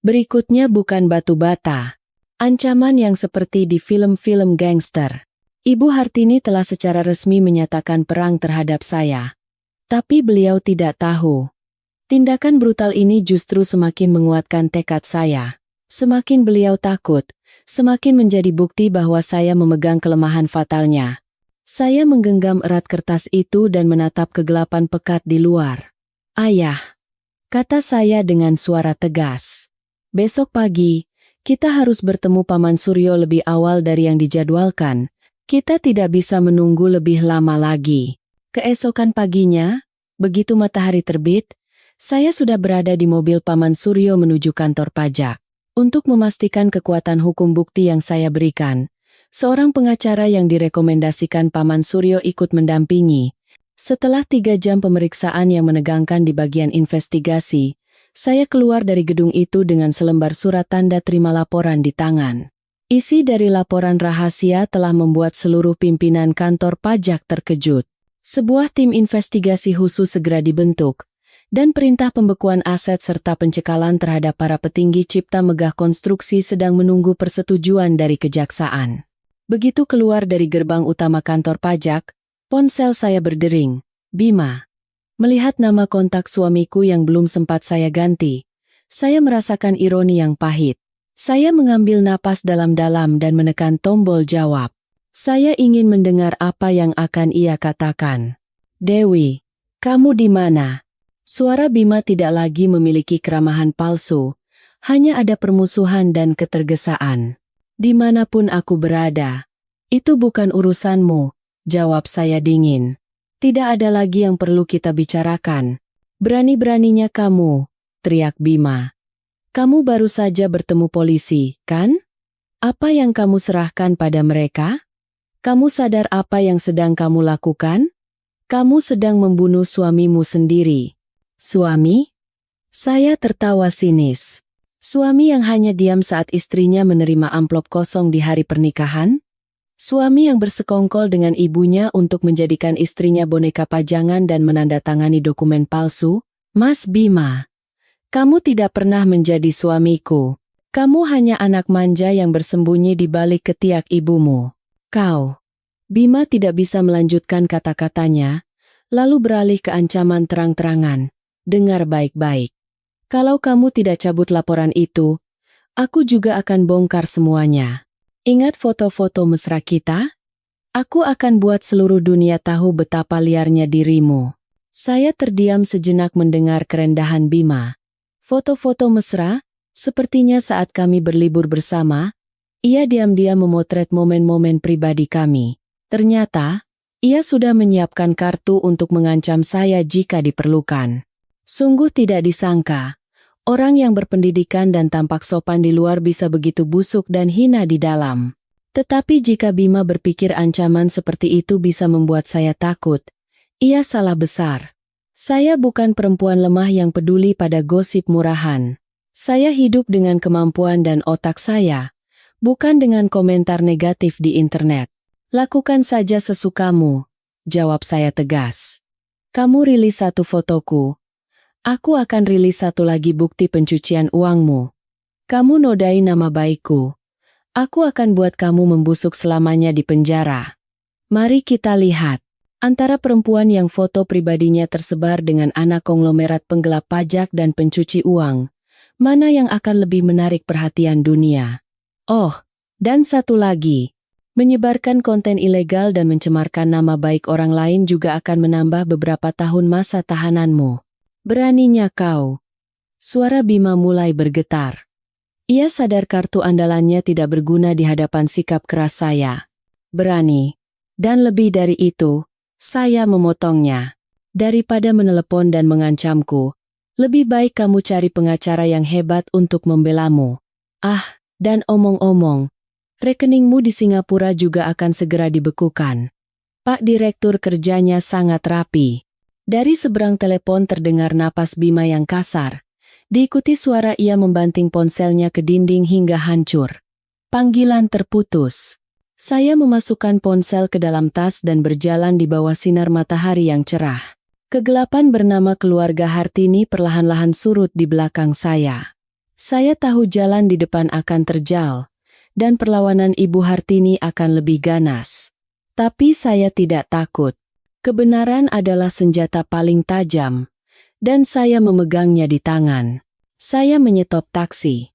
Berikutnya bukan batu bata. Ancaman yang seperti di film-film gangster. Ibu Hartini telah secara resmi menyatakan perang terhadap saya. Tapi beliau tidak tahu. Tindakan brutal ini justru semakin menguatkan tekad saya. Semakin beliau takut, semakin menjadi bukti bahwa saya memegang kelemahan fatalnya. Saya menggenggam erat kertas itu dan menatap kegelapan pekat di luar. "Ayah," kata saya dengan suara tegas. "Besok pagi, kita harus bertemu Paman Suryo lebih awal dari yang dijadwalkan. Kita tidak bisa menunggu lebih lama lagi." Keesokan paginya, begitu matahari terbit, saya sudah berada di mobil Paman Suryo menuju kantor pajak. Untuk memastikan kekuatan hukum bukti yang saya berikan, seorang pengacara yang direkomendasikan Paman Suryo ikut mendampingi. Setelah 3 jam pemeriksaan yang menegangkan di bagian investigasi, saya keluar dari gedung itu dengan selembar surat tanda terima laporan di tangan. Isi dari laporan rahasia telah membuat seluruh pimpinan kantor pajak terkejut. Sebuah tim investigasi khusus segera dibentuk, dan perintah pembekuan aset serta pencekalan terhadap para petinggi cipta megah konstruksi sedang menunggu persetujuan dari kejaksaan. Begitu keluar dari gerbang utama kantor pajak, ponsel saya berdering. Bima. Melihat nama kontak suamiku yang belum sempat saya ganti, saya merasakan ironi yang pahit. Saya mengambil napas dalam-dalam dan menekan tombol jawab. Saya ingin mendengar apa yang akan ia katakan. Dewi, kamu di mana? Suara Bima tidak lagi memiliki keramahan palsu, hanya ada permusuhan dan ketergesaan. Dimanapun aku berada, itu bukan urusanmu, jawab saya dingin. Tidak ada lagi yang perlu kita bicarakan. Berani-beraninya kamu, teriak Bima. Kamu baru saja bertemu polisi, kan? Apa yang kamu serahkan pada mereka? Kamu sadar apa yang sedang kamu lakukan? Kamu sedang membunuh suamimu sendiri. Suami? Saya tertawa sinis. Suami yang hanya diam saat istrinya menerima amplop kosong di hari pernikahan? Suami yang bersekongkol dengan ibunya untuk menjadikan istrinya boneka pajangan dan menandatangani dokumen palsu? Mas Bima, kamu tidak pernah menjadi suamiku. Kamu hanya anak manja yang bersembunyi di balik ketiak ibumu. Kau. Bima tidak bisa melanjutkan kata-katanya, lalu beralih ke ancaman terang-terangan. Dengar baik-baik. Kalau kamu tidak cabut laporan itu, aku juga akan bongkar semuanya. Ingat foto-foto mesra kita? Aku akan buat seluruh dunia tahu betapa liarnya dirimu. Saya terdiam sejenak mendengar kerendahan Bima. Foto-foto mesra? Sepertinya saat kami berlibur bersama, ia diam-diam memotret momen-momen pribadi kami. Ternyata, ia sudah menyiapkan kartu untuk mengancam saya jika diperlukan. Sungguh tidak disangka, orang yang berpendidikan dan tampak sopan di luar bisa begitu busuk dan hina di dalam. Tetapi jika Bima berpikir ancaman seperti itu bisa membuat saya takut, ia salah besar. Saya bukan perempuan lemah yang peduli pada gosip murahan. Saya hidup dengan kemampuan dan otak saya, bukan dengan komentar negatif di internet. Lakukan saja sesukamu, jawab saya tegas. Kamu rilis satu fotoku. Aku akan rilis satu lagi bukti pencucian uangmu. Kamu nodai nama baikku. Aku akan buat kamu membusuk selamanya di penjara. Mari kita lihat. Antara perempuan yang foto pribadinya tersebar dengan anak konglomerat penggelap pajak dan pencuci uang, mana yang akan lebih menarik perhatian dunia? Oh, dan satu lagi. Menyebarkan konten ilegal dan mencemarkan nama baik orang lain juga akan menambah beberapa tahun masa tahananmu. Beraninya kau. Suara Bima mulai bergetar. Ia sadar kartu andalannya tidak berguna di hadapan sikap keras saya. Berani. Dan lebih dari itu, saya memotongnya. Daripada menelepon dan mengancamku, lebih baik kamu cari pengacara yang hebat untuk membelamu. Ah, dan omong-omong, rekeningmu di Singapura juga akan segera dibekukan. Pak Direktur kerjanya sangat rapi. Dari seberang telepon terdengar napas Bima yang kasar. Diikuti suara ia membanting ponselnya ke dinding hingga hancur. Panggilan terputus. Saya memasukkan ponsel ke dalam tas dan berjalan di bawah sinar matahari yang cerah. Kegelapan bernama keluarga Hartini perlahan-lahan surut di belakang saya. Saya tahu jalan di depan akan terjal, dan perlawanan Ibu Hartini akan lebih ganas. Tapi saya tidak takut. Kebenaran adalah senjata paling tajam, dan saya memegangnya di tangan. Saya menyetop taksi.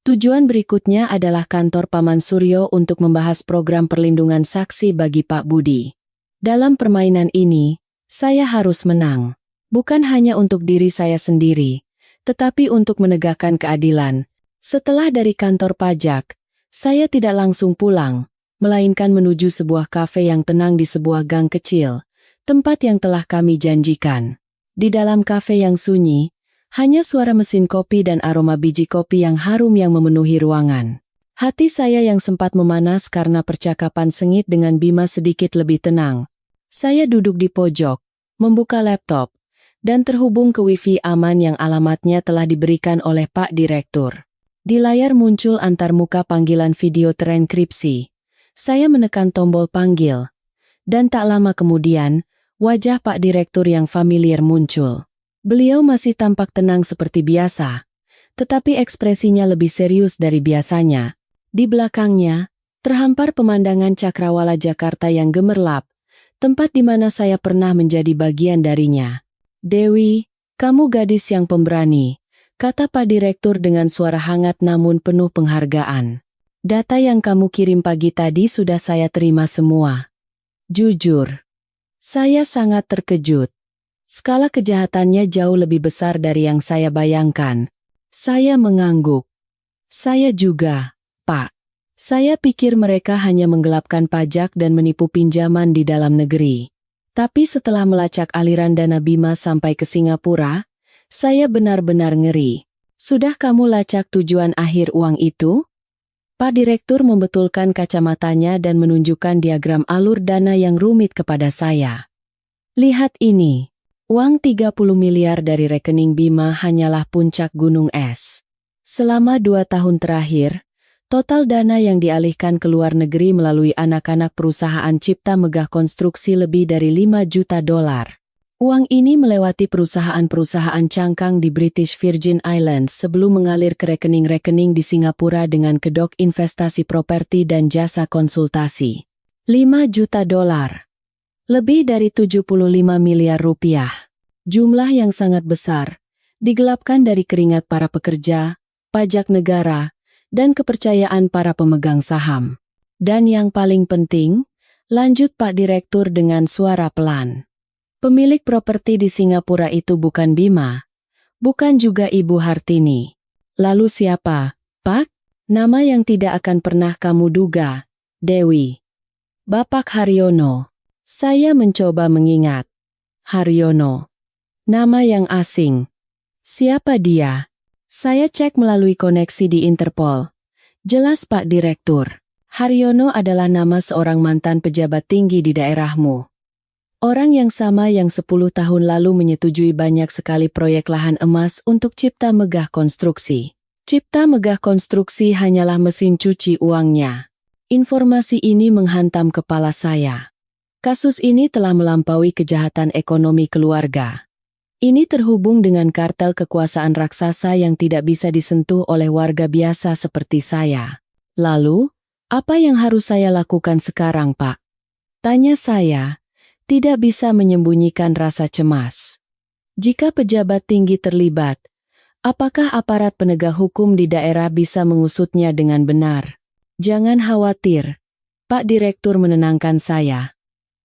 Tujuan berikutnya adalah kantor Paman Suryo untuk membahas program perlindungan saksi bagi Pak Budi. Dalam permainan ini, saya harus menang. Bukan hanya untuk diri saya sendiri, tetapi untuk menegakkan keadilan. Setelah dari kantor pajak, saya tidak langsung pulang, melainkan menuju sebuah kafe yang tenang di sebuah gang kecil. Tempat yang telah kami janjikan. Di dalam kafe yang sunyi, hanya suara mesin kopi dan aroma biji kopi yang harum yang memenuhi ruangan. Hati saya yang sempat memanas karena percakapan sengit dengan Bima sedikit lebih tenang. Saya duduk di pojok, membuka laptop, dan terhubung ke wifi aman yang alamatnya telah diberikan oleh Pak Direktur. Di layar muncul antarmuka panggilan video terenkripsi. Saya menekan tombol panggil, dan tak lama kemudian, wajah Pak Direktur yang familiar muncul. Beliau masih tampak tenang seperti biasa, tetapi ekspresinya lebih serius dari biasanya. Di belakangnya, Terhampar pemandangan Cakrawala Jakarta yang gemerlap, tempat di mana saya pernah menjadi bagian darinya. "Dewi, kamu gadis yang pemberani," kata Pak Direktur dengan suara hangat namun penuh penghargaan. "Data yang kamu kirim pagi tadi sudah saya terima semua." Jujur, saya sangat terkejut. Skala kejahatannya jauh lebih besar dari yang saya bayangkan. Saya mengangguk. "Saya juga, Pak. Saya pikir mereka hanya menggelapkan pajak dan menipu pinjaman di dalam negeri. Tapi setelah melacak aliran dana Bima sampai ke Singapura, saya benar-benar ngeri." "Sudah kamu lacak tujuan akhir uang itu?" Pak Direktur membetulkan kacamatanya dan menunjukkan diagram alur dana yang rumit kepada saya. "Lihat ini. Uang 30 miliar dari rekening Bima hanyalah puncak gunung es. Selama 2 tahun terakhir, total dana yang dialihkan ke luar negeri melalui anak-anak perusahaan Cipta Megah Konstruksi lebih dari 5 juta dolar. Uang ini melewati perusahaan-perusahaan cangkang di British Virgin Islands sebelum mengalir ke rekening-rekening di Singapura dengan kedok investasi properti dan jasa konsultasi. 5 juta dolar. Lebih dari 75 miliar rupiah. Jumlah yang sangat besar, digelapkan dari keringat para pekerja, pajak negara, dan kepercayaan para pemegang saham. Dan yang paling penting, lanjut Pak Direktur dengan suara pelan. Pemilik properti di Singapura itu bukan Bima, bukan juga Ibu Hartini. Lalu siapa, Pak? Nama yang tidak akan pernah kamu duga, Dewi. Bapak Haryono. Saya mencoba mengingat. Haryono. Nama yang asing. Siapa dia? Saya cek melalui koneksi di Interpol. Jelas Pak Direktur, Haryono adalah nama seorang mantan pejabat tinggi di daerahmu. Orang yang sama yang 10 tahun lalu menyetujui banyak sekali proyek lahan emas untuk Cipta Megah Konstruksi. Cipta Megah Konstruksi hanyalah mesin cuci uangnya. Informasi ini menghantam kepala saya. Kasus ini telah melampaui kejahatan ekonomi keluarga. Ini terhubung dengan kartel kekuasaan raksasa yang tidak bisa disentuh oleh warga biasa seperti saya. Lalu, apa yang harus saya lakukan sekarang, Pak? Tanya saya, tidak bisa menyembunyikan rasa cemas. Jika pejabat tinggi terlibat, apakah aparat penegak hukum di daerah bisa mengusutnya dengan benar? Jangan khawatir, Pak Direktur menenangkan saya.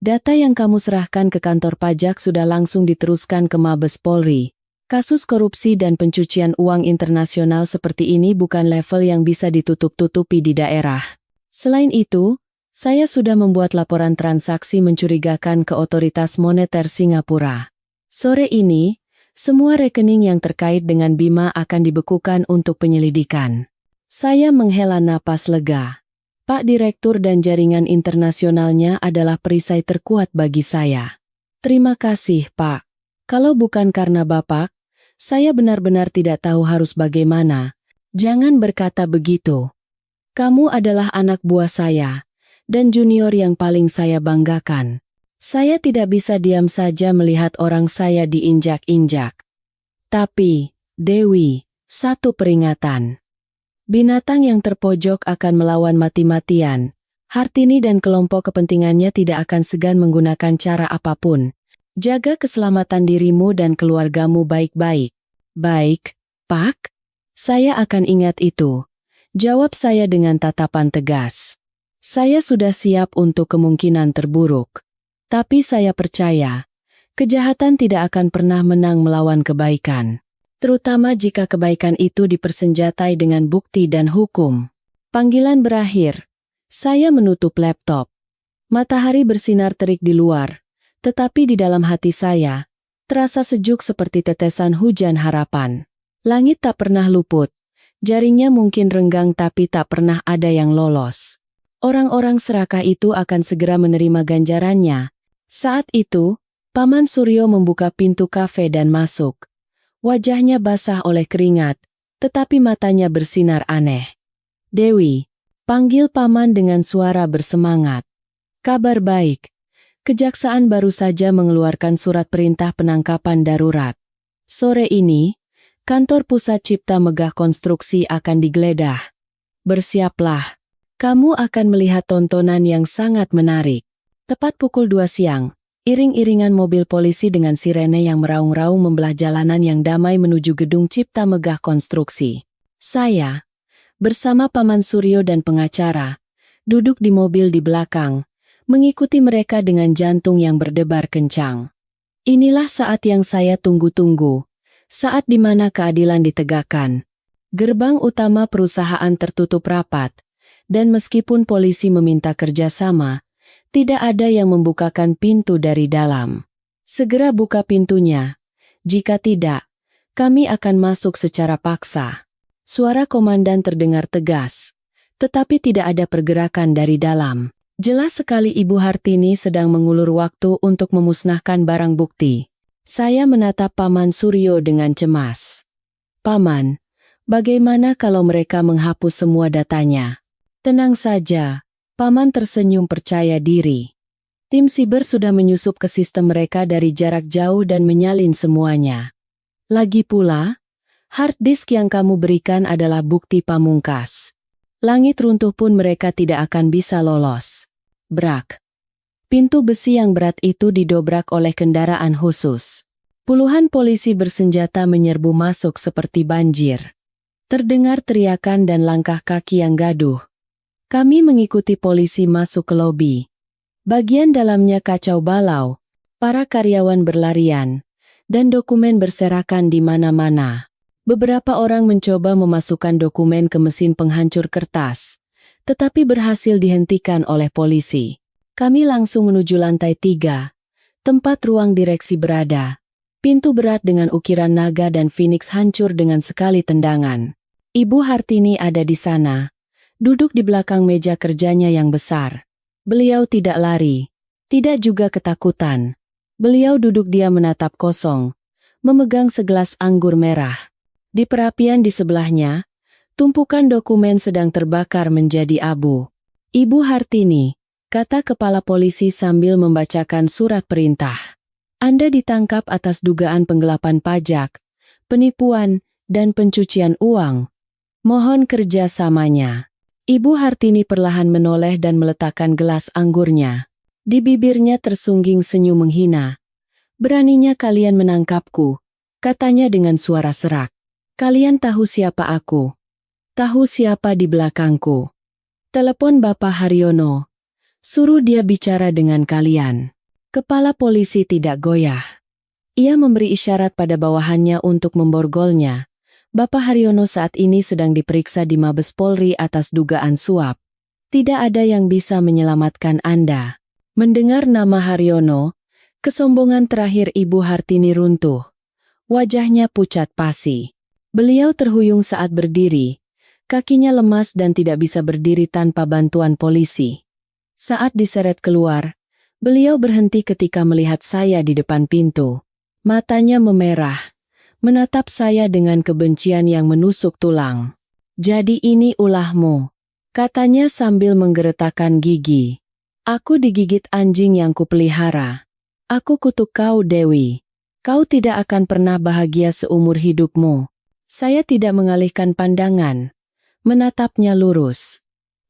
Data yang kamu serahkan ke kantor pajak sudah langsung diteruskan ke Mabes Polri. Kasus korupsi dan pencucian uang internasional seperti ini bukan level yang bisa ditutup-tutupi di daerah. Selain itu, saya sudah membuat laporan transaksi mencurigakan ke Otoritas Moneter Singapura. Sore ini, semua rekening yang terkait dengan Bima akan dibekukan untuk penyelidikan. Saya menghela napas lega. Pak Direktur dan jaringan internasionalnya adalah perisai terkuat bagi saya. Terima kasih, Pak. Kalau bukan karena Bapak, saya benar-benar tidak tahu harus bagaimana. Jangan berkata begitu. Kamu adalah anak buah saya, dan junior yang paling saya banggakan. Saya tidak bisa diam saja melihat orang saya diinjak-injak. Tapi, Dewi, satu peringatan. Binatang yang terpojok akan melawan mati-matian. Hartini dan kelompok kepentingannya tidak akan segan menggunakan cara apapun. Jaga keselamatan dirimu dan keluargamu baik-baik. Baik, Pak? Saya akan ingat itu. Jawab saya dengan tatapan tegas. Saya sudah siap untuk kemungkinan terburuk. Tapi saya percaya, kejahatan tidak akan pernah menang melawan kebaikan. Terutama jika kebaikan itu dipersenjatai dengan bukti dan hukum. Panggilan berakhir. Saya menutup laptop. Matahari bersinar terik di luar, tetapi di dalam hati saya, terasa sejuk seperti tetesan hujan harapan. Langit tak pernah luput. Jaringnya mungkin renggang tapi tak pernah ada yang lolos. Orang-orang serakah itu akan segera menerima ganjarannya. Saat itu, Paman Suryo membuka pintu kafe dan masuk. Wajahnya basah oleh keringat, tetapi matanya bersinar aneh. Dewi, panggil Paman dengan suara bersemangat. Kabar baik. Kejaksaan baru saja mengeluarkan surat perintah penangkapan darurat. Sore ini, kantor pusat Cipta Megah Konstruksi akan digeledah. Bersiaplah. Kamu akan melihat tontonan yang sangat menarik. Tepat pukul 2 siang, iring-iringan mobil polisi dengan sirene yang meraung-raung membelah jalanan yang damai menuju gedung Cipta Megah Konstruksi. Saya, bersama Paman Suryo dan pengacara, duduk di mobil di belakang, mengikuti mereka dengan jantung yang berdebar kencang. Inilah saat yang saya tunggu-tunggu, saat di mana keadilan ditegakkan. Gerbang utama perusahaan tertutup rapat, dan meskipun polisi meminta kerjasama, tidak ada yang membukakan pintu dari dalam. Segera buka pintunya. Jika tidak, kami akan masuk secara paksa. Suara komandan terdengar tegas, tetapi tidak ada pergerakan dari dalam. Jelas sekali Ibu Hartini sedang mengulur waktu untuk memusnahkan barang bukti. Saya menatap Paman Suryo dengan cemas. Paman, bagaimana kalau mereka menghapus semua datanya? Tenang saja, Paman tersenyum percaya diri. Tim siber sudah menyusup ke sistem mereka dari jarak jauh dan menyalin semuanya. Lagi pula, hard disk yang kamu berikan adalah bukti pamungkas. Langit runtuh pun mereka tidak akan bisa lolos. Brak. Pintu besi yang berat itu didobrak oleh kendaraan khusus. Puluhan polisi bersenjata menyerbu masuk seperti banjir. Terdengar teriakan dan langkah kaki yang gaduh. Kami mengikuti polisi masuk ke lobi. Bagian dalamnya kacau balau, para karyawan berlarian, dan dokumen berserakan di mana-mana. Beberapa orang mencoba memasukkan dokumen ke mesin penghancur kertas, tetapi berhasil dihentikan oleh polisi. Kami langsung menuju lantai 3, tempat ruang direksi berada. Pintu berat dengan ukiran naga dan Phoenix hancur dengan sekali tendangan. Ibu Hartini ada di sana, duduk di belakang meja kerjanya yang besar. Beliau tidak lari, tidak juga ketakutan. Beliau duduk diam menatap kosong, memegang segelas anggur merah. Di perapian di sebelahnya, tumpukan dokumen sedang terbakar menjadi abu. Ibu Hartini, kata kepala polisi sambil membacakan surat perintah. Anda ditangkap atas dugaan penggelapan pajak, penipuan, dan pencucian uang. Mohon kerjasamanya. Ibu Hartini perlahan menoleh dan meletakkan gelas anggurnya. Di bibirnya tersungging senyum menghina. Beraninya kalian menangkapku, katanya dengan suara serak. Kalian tahu siapa aku? Tahu siapa di belakangku? Telepon Bapak Haryono. Suruh dia bicara dengan kalian. Kepala polisi tidak goyah. Ia memberi isyarat pada bawahannya untuk memborgolnya. Bapak Haryono saat ini sedang diperiksa di Mabes Polri atas dugaan suap. Tidak ada yang bisa menyelamatkan Anda. Mendengar nama Haryono, kesombongan terakhir Ibu Hartini runtuh. Wajahnya pucat pasi. Beliau terhuyung saat berdiri. Kakinya lemas dan tidak bisa berdiri tanpa bantuan polisi. Saat diseret keluar, beliau berhenti ketika melihat saya di depan pintu. Matanya memerah, menatap saya dengan kebencian yang menusuk tulang. Jadi ini ulahmu, katanya sambil menggeretakkan gigi. Aku digigit anjing yang kupelihara. Aku kutuk kau, Dewi. Kau tidak akan pernah bahagia seumur hidupmu. Saya tidak mengalihkan pandangan, menatapnya lurus.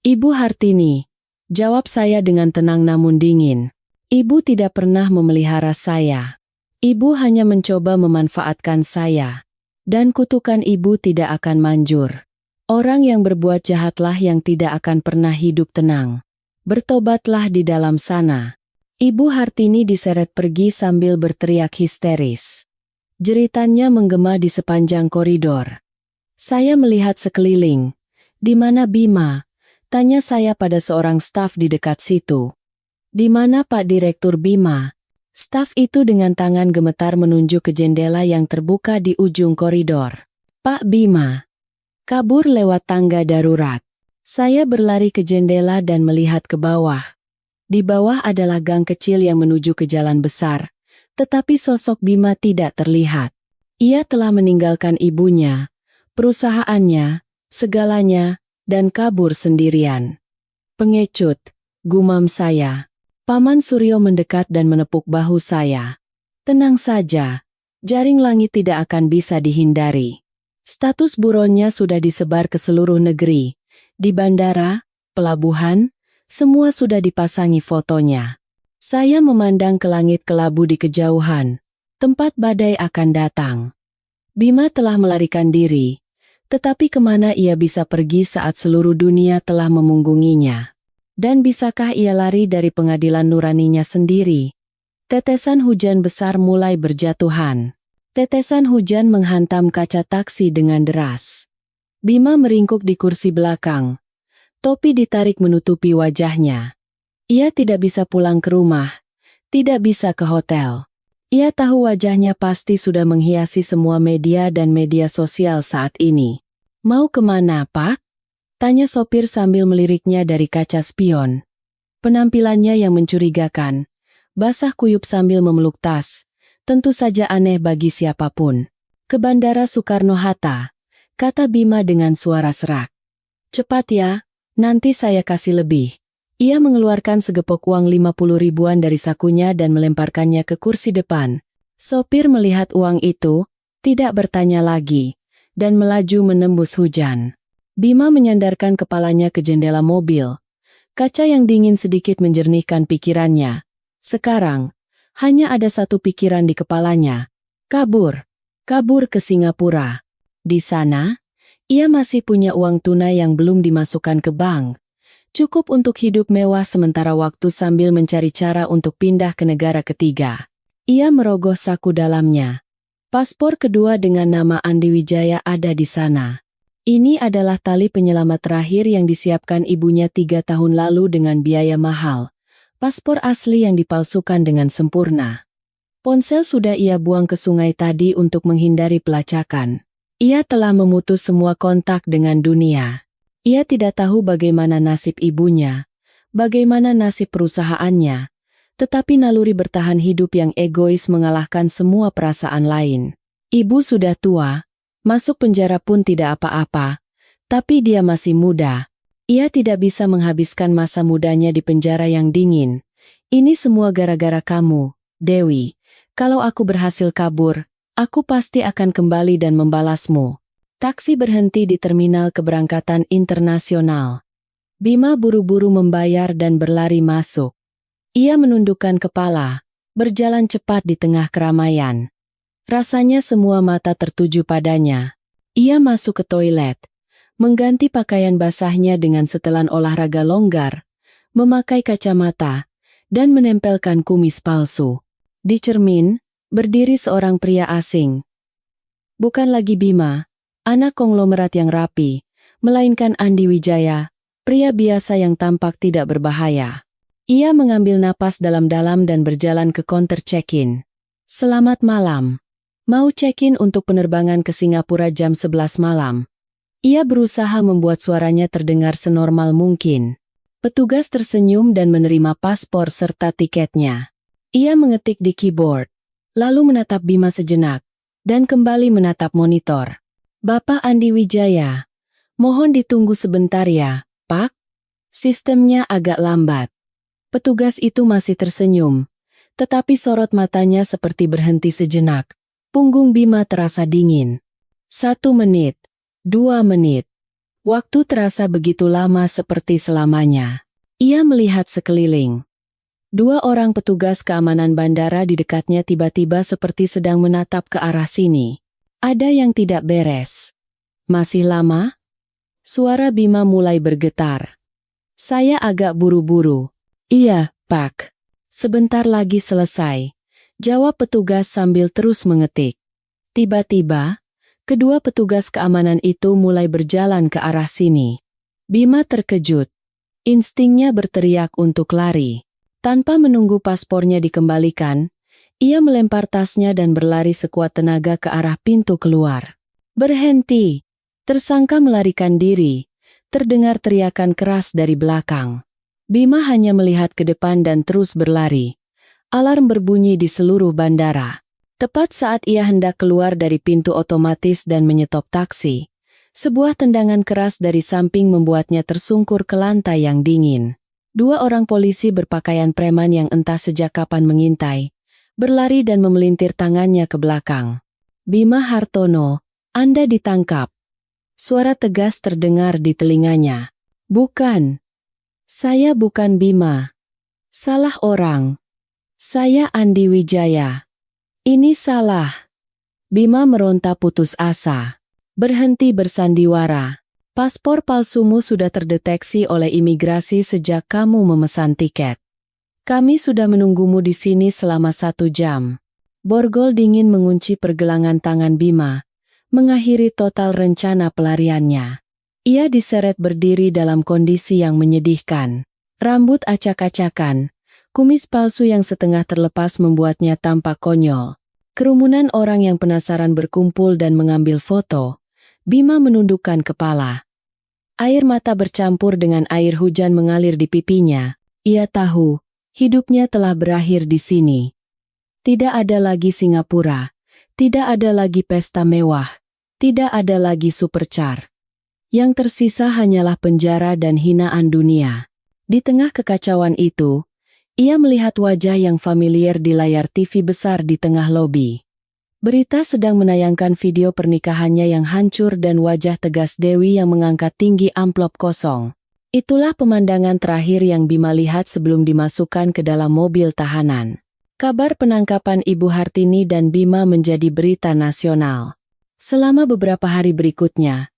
Ibu Hartini, jawab saya dengan tenang namun dingin. Ibu tidak pernah memelihara saya. Ibu hanya mencoba memanfaatkan saya. Dan kutukan ibu tidak akan manjur. Orang yang berbuat jahatlah yang tidak akan pernah hidup tenang. Bertobatlah di dalam sana. Ibu Hartini diseret pergi sambil berteriak histeris. Jeritannya menggema di sepanjang koridor. Saya melihat sekeliling. Di mana Bima? Tanya saya pada seorang staf di dekat situ. Di mana Pak Direktur Bima? Staf itu dengan tangan gemetar menunjuk ke jendela yang terbuka di ujung koridor. Pak Bima. Kabur lewat tangga darurat. Saya berlari ke jendela dan melihat ke bawah. Di bawah adalah gang kecil yang menuju ke jalan besar. Tetapi sosok Bima tidak terlihat. Ia telah meninggalkan ibunya, perusahaannya, segalanya, dan kabur sendirian. Pengecut, gumam saya. Paman Suryo mendekat dan menepuk bahu saya. Tenang saja, jaring langit tidak akan bisa dihindari. Status buronnya sudah disebar ke seluruh negeri, di bandara, pelabuhan, semua sudah dipasangi fotonya. Saya memandang ke langit kelabu di kejauhan. Tempat badai akan datang. Bima telah melarikan diri. Tetapi kemana ia bisa pergi saat seluruh dunia telah memunggunginya? Dan bisakah ia lari dari pengadilan nuraninya sendiri? Tetesan hujan besar mulai berjatuhan. Tetesan hujan menghantam kaca taksi dengan deras. Bima meringkuk di kursi belakang. Topi ditarik menutupi wajahnya. Ia tidak bisa pulang ke rumah. Tidak bisa ke hotel. Ia tahu wajahnya pasti sudah menghiasi semua media dan media sosial saat ini. Mau kemana, Pak? Tanya sopir sambil meliriknya dari kaca spion. Penampilannya yang mencurigakan. Basah kuyup sambil memeluk tas. Tentu saja aneh bagi siapapun. Ke Bandara Soekarno-Hatta, kata Bima dengan suara serak. Cepat ya, nanti saya kasih lebih. Ia mengeluarkan segepok uang 50 ribuan dari sakunya dan melemparkannya ke kursi depan. Sopir melihat uang itu, tidak bertanya lagi, dan melaju menembus hujan. Bima menyandarkan kepalanya ke jendela mobil. Kaca yang dingin sedikit menjernihkan pikirannya. Sekarang, hanya ada satu pikiran di kepalanya. Kabur. Kabur ke Singapura. Di sana, ia masih punya uang tunai yang belum dimasukkan ke bank. Cukup untuk hidup mewah sementara waktu sambil mencari cara untuk pindah ke negara ketiga. Ia merogoh saku dalamnya. Paspor kedua dengan nama Andi Wijaya ada di sana. Ini adalah tali penyelamat terakhir yang disiapkan ibunya 3 tahun lalu dengan biaya mahal. Paspor asli yang dipalsukan dengan sempurna. Ponsel sudah ia buang ke sungai tadi untuk menghindari pelacakan. Ia telah memutus semua kontak dengan dunia. Ia tidak tahu bagaimana nasib ibunya, bagaimana nasib perusahaannya, tetapi naluri bertahan hidup yang egois mengalahkan semua perasaan lain. Ibu sudah tua, masuk penjara pun tidak apa-apa, tapi dia masih muda. Ia tidak bisa menghabiskan masa mudanya di penjara yang dingin. Ini semua gara-gara kamu, Dewi. Kalau aku berhasil kabur, aku pasti akan kembali dan membalasmu. Taksi berhenti di terminal keberangkatan internasional. Bima buru-buru membayar dan berlari masuk. Ia menundukkan kepala, berjalan cepat di tengah keramaian. Rasanya semua mata tertuju padanya. Ia masuk ke toilet, mengganti pakaian basahnya dengan setelan olahraga longgar, memakai kacamata, dan menempelkan kumis palsu. Di cermin, berdiri seorang pria asing. Bukan lagi Bima, anak konglomerat yang rapi, melainkan Andi Wijaya, pria biasa yang tampak tidak berbahaya. Ia mengambil napas dalam-dalam dan berjalan ke counter check-in. Selamat malam. Mau check-in untuk penerbangan ke Singapura jam 11 malam. Ia berusaha membuat suaranya terdengar senormal mungkin. Petugas tersenyum dan menerima paspor serta tiketnya. Ia mengetik di keyboard, lalu menatap Bima sejenak, dan kembali menatap monitor. Bapak Andi Wijaya, mohon ditunggu sebentar ya, Pak. Sistemnya agak lambat. Petugas itu masih tersenyum, tetapi sorot matanya seperti berhenti sejenak. Punggung Bima terasa dingin. 1 menit, 2 menit. Waktu terasa begitu lama seperti selamanya. Ia melihat sekeliling. 2 orang petugas keamanan bandara di dekatnya tiba-tiba seperti sedang menatap ke arah sini. Ada yang tidak beres. Masih lama? Suara Bima mulai bergetar. Saya agak buru-buru. Iya, Pak. Sebentar lagi selesai. Jawab petugas sambil terus mengetik. Tiba-tiba, kedua petugas keamanan itu mulai berjalan ke arah sini. Bima terkejut. Instingnya berteriak untuk lari. Tanpa menunggu paspornya dikembalikan, ia melempar tasnya dan berlari sekuat tenaga ke arah pintu keluar. Berhenti! Tersangka melarikan diri. Terdengar teriakan keras dari belakang. Bima hanya melihat ke depan dan terus berlari. Alarm berbunyi di seluruh bandara. Tepat saat ia hendak keluar dari pintu otomatis dan menyetop taksi, sebuah tendangan keras dari samping membuatnya tersungkur ke lantai yang dingin. 2 orang polisi berpakaian preman yang entah sejak kapan mengintai, berlari dan memelintir tangannya ke belakang. Bima Hartono, Anda ditangkap. Suara tegas terdengar di telinganya. Bukan. Saya bukan Bima. Salah orang. Saya Andi Wijaya. Ini salah. Bima meronta putus asa. Berhenti bersandiwara. Paspor palsumu sudah terdeteksi oleh imigrasi sejak kamu memesan tiket. Kami sudah menunggumu di sini selama 1 jam. Borgol dingin mengunci pergelangan tangan Bima, mengakhiri total rencana pelariannya. Ia diseret berdiri dalam kondisi yang menyedihkan. Rambut acak-acakan, kumis palsu yang setengah terlepas membuatnya tampak konyol. Kerumunan orang yang penasaran berkumpul dan mengambil foto. Bima menundukkan kepala. Air mata bercampur dengan air hujan mengalir di pipinya. Ia tahu, hidupnya telah berakhir di sini. Tidak ada lagi Singapura. Tidak ada lagi pesta mewah. Tidak ada lagi supercar. Yang tersisa hanyalah penjara dan hinaan dunia. Di tengah kekacauan itu, ia melihat wajah yang familiar di layar TV besar di tengah lobi. Berita sedang menayangkan video pernikahannya yang hancur dan wajah tegas Dewi yang mengangkat tinggi amplop kosong. Itulah pemandangan terakhir yang Bima lihat sebelum dimasukkan ke dalam mobil tahanan. Kabar penangkapan Ibu Hartini dan Bima menjadi berita nasional. Selama beberapa hari berikutnya,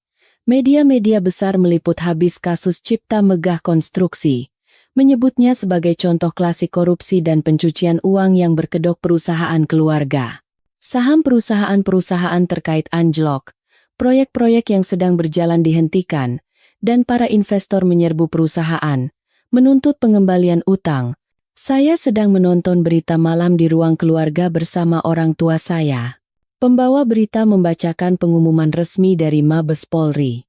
media-media besar meliput habis kasus Cipta Megah Konstruksi, menyebutnya sebagai contoh klasik korupsi dan pencucian uang yang berkedok perusahaan keluarga. Saham perusahaan-perusahaan terkait anjlok, proyek-proyek yang sedang berjalan dihentikan, dan para investor menyerbu perusahaan, menuntut pengembalian utang. Saya sedang menonton berita malam di ruang keluarga bersama orang tua saya. Pembawa berita membacakan pengumuman resmi dari Mabes Polri.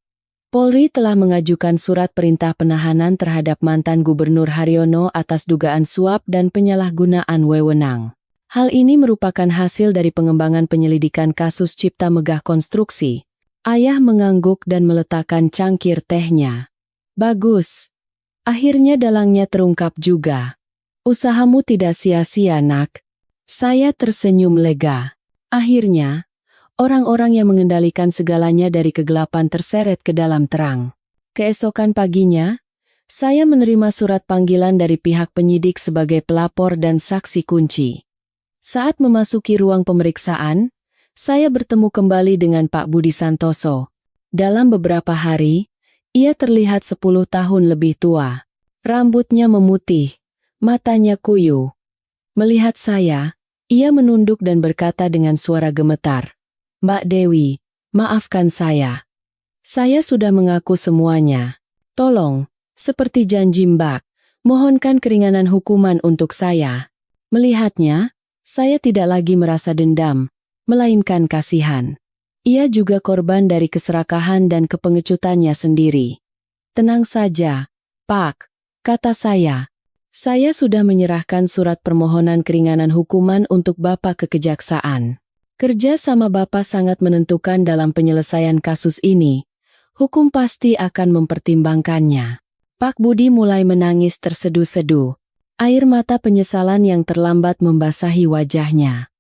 Polri telah mengajukan surat perintah penahanan terhadap mantan Gubernur Haryono atas dugaan suap dan penyalahgunaan wewenang. Hal ini merupakan hasil dari pengembangan penyelidikan kasus Cipta Megah Konstruksi. Ayah mengangguk dan meletakkan cangkir tehnya. Bagus. Akhirnya dalangnya terungkap juga. Usahamu tidak sia-sia, nak. Saya tersenyum lega. Akhirnya, orang-orang yang mengendalikan segalanya dari kegelapan terseret ke dalam terang. Keesokan paginya, saya menerima surat panggilan dari pihak penyidik sebagai pelapor dan saksi kunci. Saat memasuki ruang pemeriksaan, saya bertemu kembali dengan Pak Budi Santoso. Dalam beberapa hari, ia terlihat 10 tahun lebih tua. Rambutnya memutih, matanya kuyu. Melihat saya, ia menunduk dan berkata dengan suara gemetar, "Mbak Dewi, maafkan saya. Saya sudah mengaku semuanya. Tolong, seperti janji Mbak, mohonkan keringanan hukuman untuk saya." Melihatnya, saya tidak lagi merasa dendam, melainkan kasihan. Ia juga korban dari keserakahan dan kepengecutannya sendiri. "Tenang saja, Pak," kata saya. "Saya sudah menyerahkan surat permohonan keringanan hukuman untuk Bapak ke Kejaksaan. Kerja sama Bapak sangat menentukan dalam penyelesaian kasus ini. Hukum pasti akan mempertimbangkannya." Pak Budi mulai menangis terseduh-seduh. Air mata penyesalan yang terlambat membasahi wajahnya.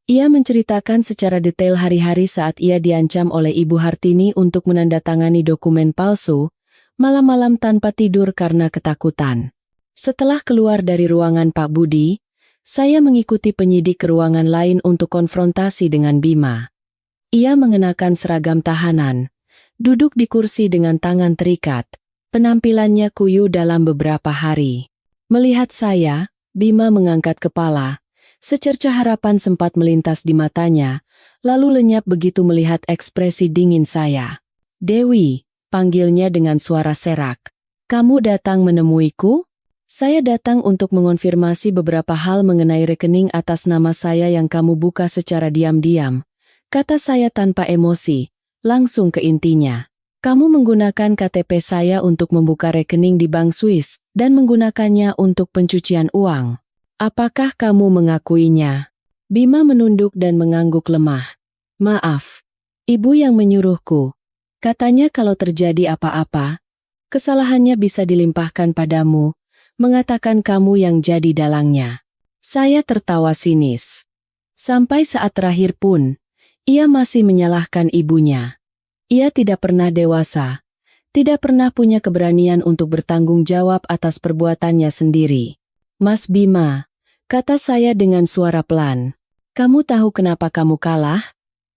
Ia menceritakan secara detail hari-hari saat ia diancam oleh Ibu Hartini untuk menandatangani dokumen palsu, malam-malam tanpa tidur karena ketakutan. Setelah keluar dari ruangan Pak Budi, saya mengikuti penyidik ke ruangan lain untuk konfrontasi dengan Bima. Ia mengenakan seragam tahanan, duduk di kursi dengan tangan terikat. Penampilannya kuyu dalam beberapa hari. Melihat saya, Bima mengangkat kepala. Secercah harapan sempat melintas di matanya, lalu lenyap begitu melihat ekspresi dingin saya. "Dewi," panggilnya dengan suara serak. "Kamu datang menemuiku?" "Saya datang untuk mengonfirmasi beberapa hal mengenai rekening atas nama saya yang kamu buka secara diam-diam," kata saya tanpa emosi, langsung ke intinya. "Kamu menggunakan KTP saya untuk membuka rekening di Bank Swiss dan menggunakannya untuk pencucian uang. Apakah kamu mengakuinya?" Bima menunduk dan mengangguk lemah. "Maaf, Ibu yang menyuruhku. Katanya kalau terjadi apa-apa, kesalahannya bisa dilimpahkan padamu, mengatakan kamu yang jadi dalangnya." Saya tertawa sinis. Sampai saat terakhir pun, ia masih menyalahkan ibunya. Ia tidak pernah dewasa, Tidak pernah punya keberanian untuk bertanggung jawab atas perbuatannya sendiri. Mas Bima, kata saya dengan suara pelan. Kamu tahu kenapa kamu kalah?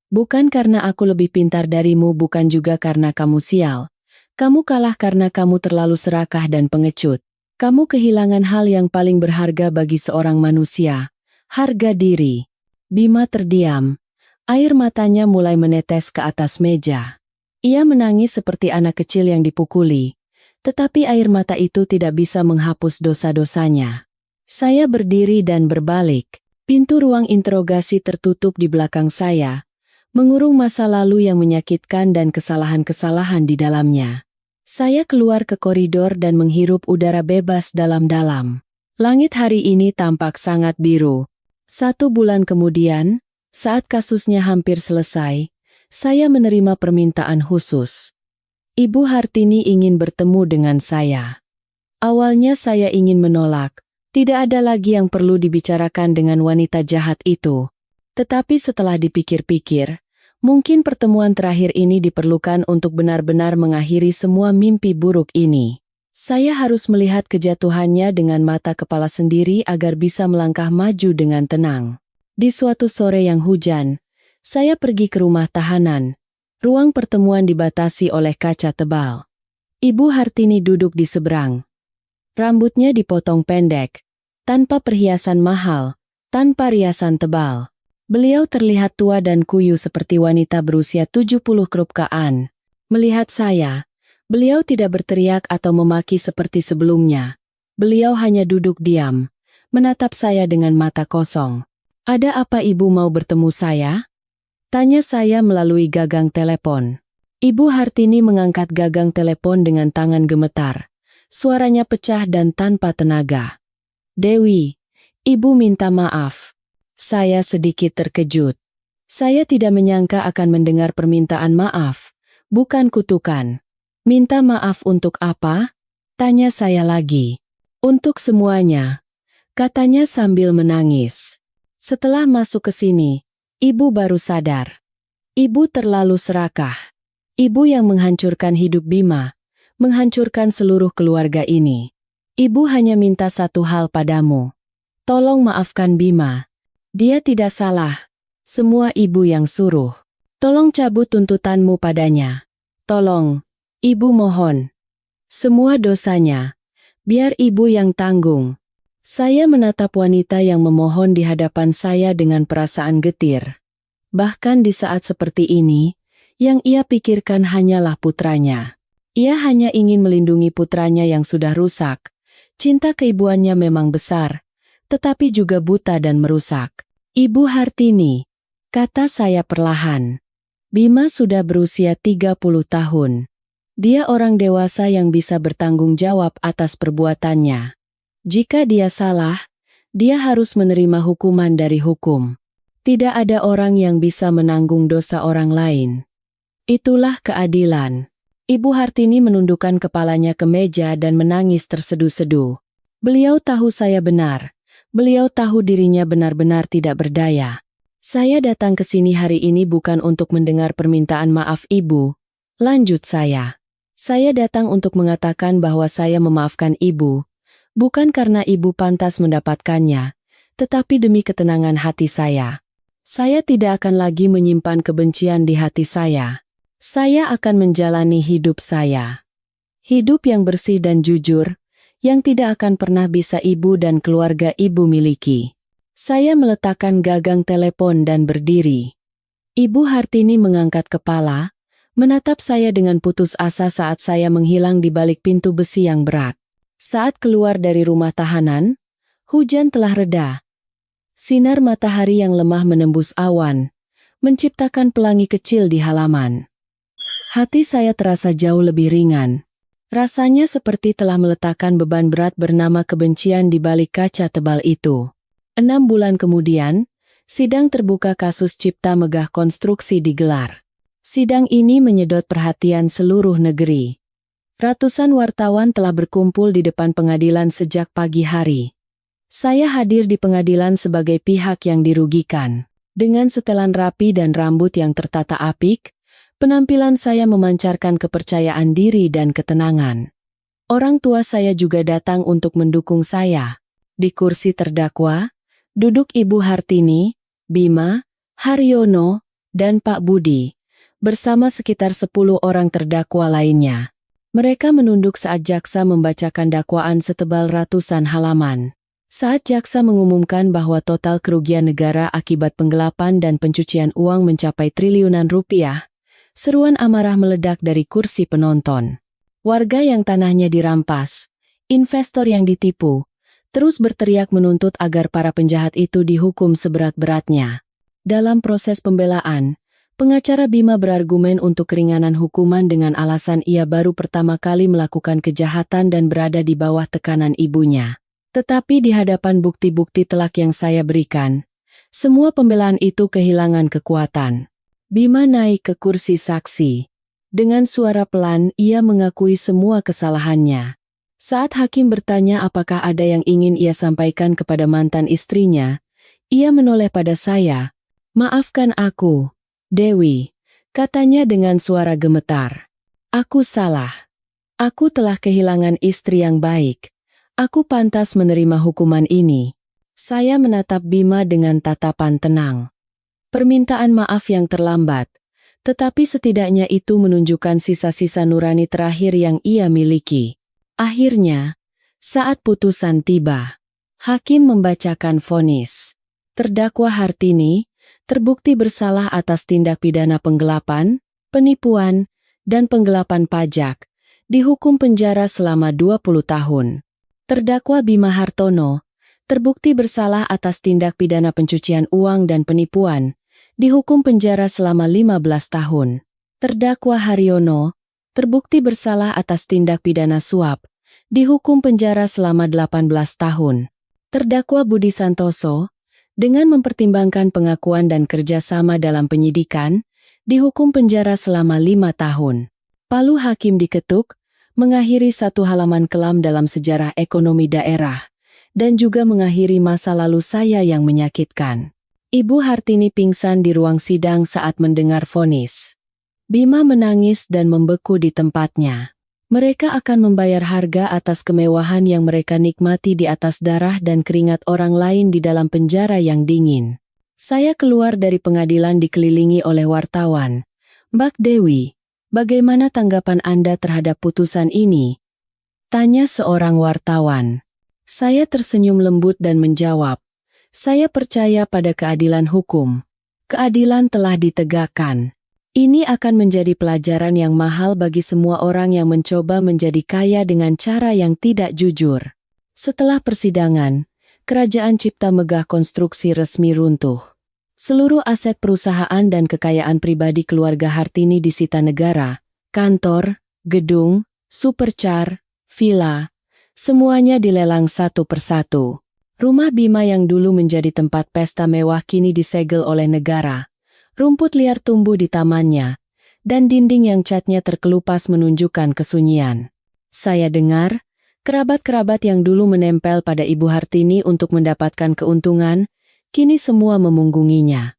Bukan karena aku lebih pintar darimu, bukan juga karena kamu sial. Kamu kalah karena kamu terlalu serakah dan pengecut. Kamu kehilangan hal yang paling berharga bagi seorang manusia, harga diri. Bima terdiam. Air matanya mulai menetes ke atas meja. Ia menangis seperti anak kecil yang dipukuli, tetapi air mata itu tidak bisa menghapus dosa-dosanya. Saya berdiri dan berbalik. Pintu ruang interogasi tertutup di belakang saya, mengurung masa lalu yang menyakitkan dan kesalahan-kesalahan di dalamnya. Saya keluar ke koridor dan menghirup udara bebas dalam-dalam. Langit hari ini tampak sangat biru. 1 bulan kemudian, saat kasusnya hampir selesai, saya menerima permintaan khusus. Ibu Hartini ingin bertemu dengan saya. Awalnya saya ingin menolak, tidak ada lagi yang perlu dibicarakan dengan wanita jahat itu. Tetapi setelah dipikir-pikir, mungkin pertemuan terakhir ini diperlukan untuk benar-benar mengakhiri semua mimpi buruk ini. Saya harus melihat kejatuhannya dengan mata kepala sendiri agar bisa melangkah maju dengan tenang. Di suatu sore yang hujan, saya pergi ke rumah tahanan. Ruang pertemuan dibatasi oleh kaca tebal. Ibu Hartini duduk di seberang. Rambutnya dipotong pendek, tanpa perhiasan mahal, tanpa riasan tebal. Beliau terlihat tua dan kuyu seperti wanita berusia 70 kerukaan. Melihat saya, beliau tidak berteriak atau memaki seperti sebelumnya. Beliau hanya duduk diam, menatap saya dengan mata kosong. Ada apa ibu mau bertemu saya? Tanya saya melalui gagang telepon. Ibu Hartini mengangkat gagang telepon dengan tangan gemetar. Suaranya pecah dan tanpa tenaga. Dewi, ibu minta maaf. Saya sedikit terkejut. Saya tidak menyangka akan mendengar permintaan maaf, bukan kutukan. Minta maaf untuk apa? Tanya saya lagi. Untuk semuanya, katanya sambil menangis. Setelah masuk ke sini, ibu baru sadar. Ibu terlalu serakah. Ibu yang menghancurkan hidup Bima, menghancurkan seluruh keluarga ini. Ibu hanya minta satu hal padamu. Tolong maafkan Bima. Dia tidak salah. Semua ibu yang suruh. Tolong cabut tuntutanmu padanya. Tolong, ibu mohon. Semua dosanya, biar ibu yang tanggung. Saya menatap wanita yang memohon di hadapan saya dengan perasaan getir. Bahkan di saat seperti ini, yang ia pikirkan hanyalah putranya. Ia hanya ingin melindungi putranya yang sudah rusak. Cinta keibuannya memang besar, tetapi juga buta dan merusak. Ibu Hartini, kata saya perlahan. Bima sudah berusia 30 tahun. Dia orang dewasa yang bisa bertanggung jawab atas perbuatannya. Jika dia salah, dia harus menerima hukuman dari hukum. Tidak ada orang yang bisa menanggung dosa orang lain. Itulah keadilan. Ibu Hartini menundukkan kepalanya ke meja dan menangis terseduh-seduh. Beliau tahu saya benar. Beliau tahu dirinya benar-benar tidak berdaya. Saya datang ke sini hari ini bukan untuk mendengar permintaan maaf ibu. Lanjut saya. Saya datang untuk mengatakan bahwa saya memaafkan ibu. Bukan karena ibu pantas mendapatkannya, tetapi demi ketenangan hati saya. Saya tidak akan lagi menyimpan kebencian di hati saya. Saya akan menjalani hidup saya. Hidup yang bersih dan jujur, yang tidak akan pernah bisa ibu dan keluarga ibu miliki. Saya meletakkan gagang telepon dan berdiri. Ibu Hartini mengangkat kepala, menatap saya dengan putus asa saat saya menghilang di balik pintu besi yang berat. Saat keluar dari rumah tahanan, hujan telah reda. Sinar matahari yang lemah menembus awan, menciptakan pelangi kecil di halaman. Hati saya terasa jauh lebih ringan. Rasanya seperti telah meletakkan beban berat bernama kebencian di balik kaca tebal itu. 6 bulan kemudian, sidang terbuka kasus Cipta Megah Konstruksi digelar. Sidang ini menyedot perhatian seluruh negeri. Ratusan wartawan telah berkumpul di depan pengadilan sejak pagi hari. Saya hadir di pengadilan sebagai pihak yang dirugikan. Dengan setelan rapi dan rambut yang tertata apik, Penampilan saya memancarkan kepercayaan diri dan ketenangan. Orang tua saya juga datang untuk mendukung saya. Di kursi terdakwa, duduk Ibu Hartini, Bima, Haryono, dan Pak Budi, bersama sekitar 10 orang terdakwa lainnya. Mereka menunduk saat jaksa membacakan dakwaan setebal ratusan halaman. Saat jaksa mengumumkan bahwa total kerugian negara akibat penggelapan dan pencucian uang mencapai triliunan rupiah, seruan amarah meledak dari kursi penonton. Warga yang tanahnya dirampas, investor yang ditipu, terus berteriak menuntut agar para penjahat itu dihukum seberat-beratnya. Dalam proses pembelaan, pengacara Bima berargumen untuk keringanan hukuman dengan alasan ia baru pertama kali melakukan kejahatan dan berada di bawah tekanan ibunya. Tetapi di hadapan bukti-bukti telak yang saya berikan, semua pembelaan itu kehilangan kekuatan. Bima naik ke kursi saksi. Dengan suara pelan, ia mengakui semua kesalahannya. Saat hakim bertanya apakah ada yang ingin ia sampaikan kepada mantan istrinya, ia menoleh pada saya. "Maafkan aku, Dewi," katanya dengan suara gemetar. "Aku salah. Aku telah kehilangan istri yang baik. Aku pantas menerima hukuman ini." Saya menatap Bima dengan tatapan tenang. Permintaan maaf yang terlambat, tetapi setidaknya itu menunjukkan sisa-sisa nurani terakhir yang ia miliki. Akhirnya, saat putusan tiba, hakim membacakan vonis. Terdakwa Hartini terbukti bersalah atas tindak pidana penggelapan, penipuan, dan penggelapan pajak, dihukum penjara selama 20 tahun. Terdakwa Bima Hartono terbukti bersalah atas tindak pidana pencucian uang dan penipuan, dihukum penjara selama 15 tahun. Terdakwa Haryono terbukti bersalah atas tindak pidana suap, dihukum penjara selama 18 tahun. Terdakwa Budi Santoso, dengan mempertimbangkan pengakuan dan kerjasama dalam penyidikan, dihukum penjara selama 5 tahun. Palu hakim diketuk, mengakhiri satu halaman kelam dalam sejarah ekonomi daerah, dan juga mengakhiri masa lalu saya yang menyakitkan. Ibu Hartini pingsan di ruang sidang saat mendengar vonis. Bima menangis dan membeku di tempatnya. Mereka akan membayar harga atas kemewahan yang mereka nikmati di atas darah dan keringat orang lain di dalam penjara yang dingin. Saya keluar dari pengadilan dikelilingi oleh wartawan. "Mbak Dewi, bagaimana tanggapan Anda terhadap putusan ini?" tanya seorang wartawan. Saya tersenyum lembut dan menjawab, "Saya percaya pada keadilan hukum. Keadilan telah ditegakkan. Ini akan menjadi pelajaran yang mahal bagi semua orang yang mencoba menjadi kaya dengan cara yang tidak jujur." Setelah persidangan, Kerajaan Cipta Megah Konstruksi resmi runtuh. Seluruh aset perusahaan dan kekayaan pribadi keluarga Hartini disita negara, kantor, gedung, supercar, villa, semuanya dilelang satu persatu. Rumah Bima yang dulu menjadi tempat pesta mewah kini disegel oleh negara. Rumput liar tumbuh di tamannya, dan dinding yang catnya terkelupas menunjukkan kesunyian. Saya dengar, kerabat-kerabat yang dulu menempel pada Ibu Hartini untuk mendapatkan keuntungan, kini semua memunggunginya.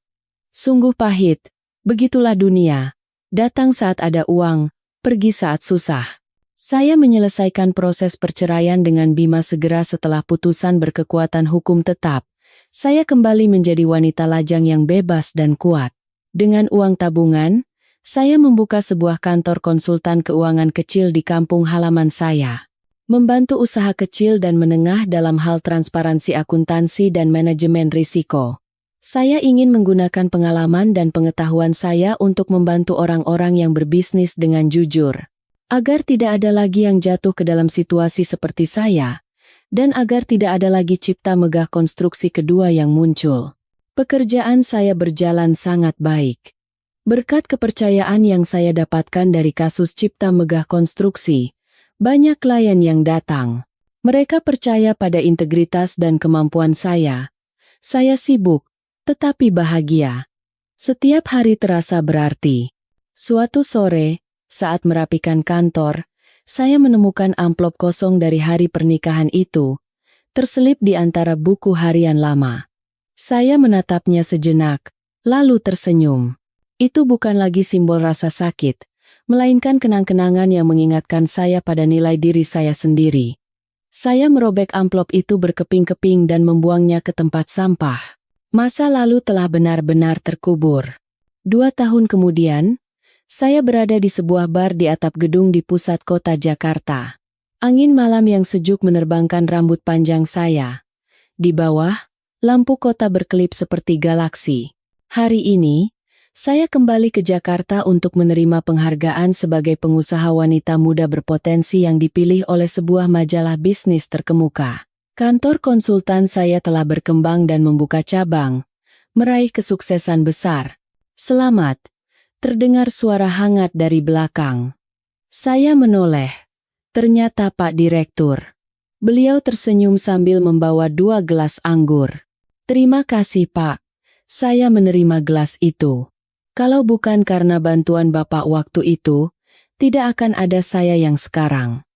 Sungguh pahit, begitulah dunia. Datang saat ada uang, pergi saat susah. Saya menyelesaikan proses perceraian dengan Bima segera setelah putusan berkekuatan hukum tetap. Saya kembali menjadi wanita lajang yang bebas dan kuat. Dengan uang tabungan, saya membuka sebuah kantor konsultan keuangan kecil di kampung halaman saya. Membantu usaha kecil dan menengah dalam hal transparansi akuntansi dan manajemen risiko. Saya ingin menggunakan pengalaman dan pengetahuan saya untuk membantu orang-orang yang berbisnis dengan jujur. Agar tidak ada lagi yang jatuh ke dalam situasi seperti saya, dan agar tidak ada lagi Cipta Megah Konstruksi kedua yang muncul. Pekerjaan saya berjalan sangat baik. Berkat kepercayaan yang saya dapatkan dari kasus Cipta Megah Konstruksi, banyak klien yang datang. Mereka percaya pada integritas dan kemampuan saya. Saya sibuk, tetapi bahagia. Setiap hari terasa berarti. Suatu sore, saat merapikan kantor, saya menemukan amplop kosong dari hari pernikahan itu, terselip di antara buku harian lama. Saya menatapnya sejenak, lalu tersenyum. Itu bukan lagi simbol rasa sakit, melainkan kenang-kenangan yang mengingatkan saya pada nilai diri saya sendiri. Saya merobek amplop itu berkeping-keping dan membuangnya ke tempat sampah. Masa lalu telah benar-benar terkubur. 2 tahun kemudian, saya berada di sebuah bar di atap gedung di pusat kota Jakarta. Angin malam yang sejuk menerbangkan rambut panjang saya. Di bawah, lampu kota berkelip seperti galaksi. Hari ini, saya kembali ke Jakarta untuk menerima penghargaan sebagai pengusaha wanita muda berpotensi yang dipilih oleh sebuah majalah bisnis terkemuka. Kantor konsultan saya telah berkembang dan membuka cabang, meraih kesuksesan besar. Selamat, terdengar suara hangat dari belakang. Saya menoleh. Ternyata Pak Direktur. Beliau tersenyum sambil membawa 2 gelas anggur. Terima kasih Pak, saya menerima gelas itu. Kalau bukan karena bantuan Bapak waktu itu, tidak akan ada saya yang sekarang.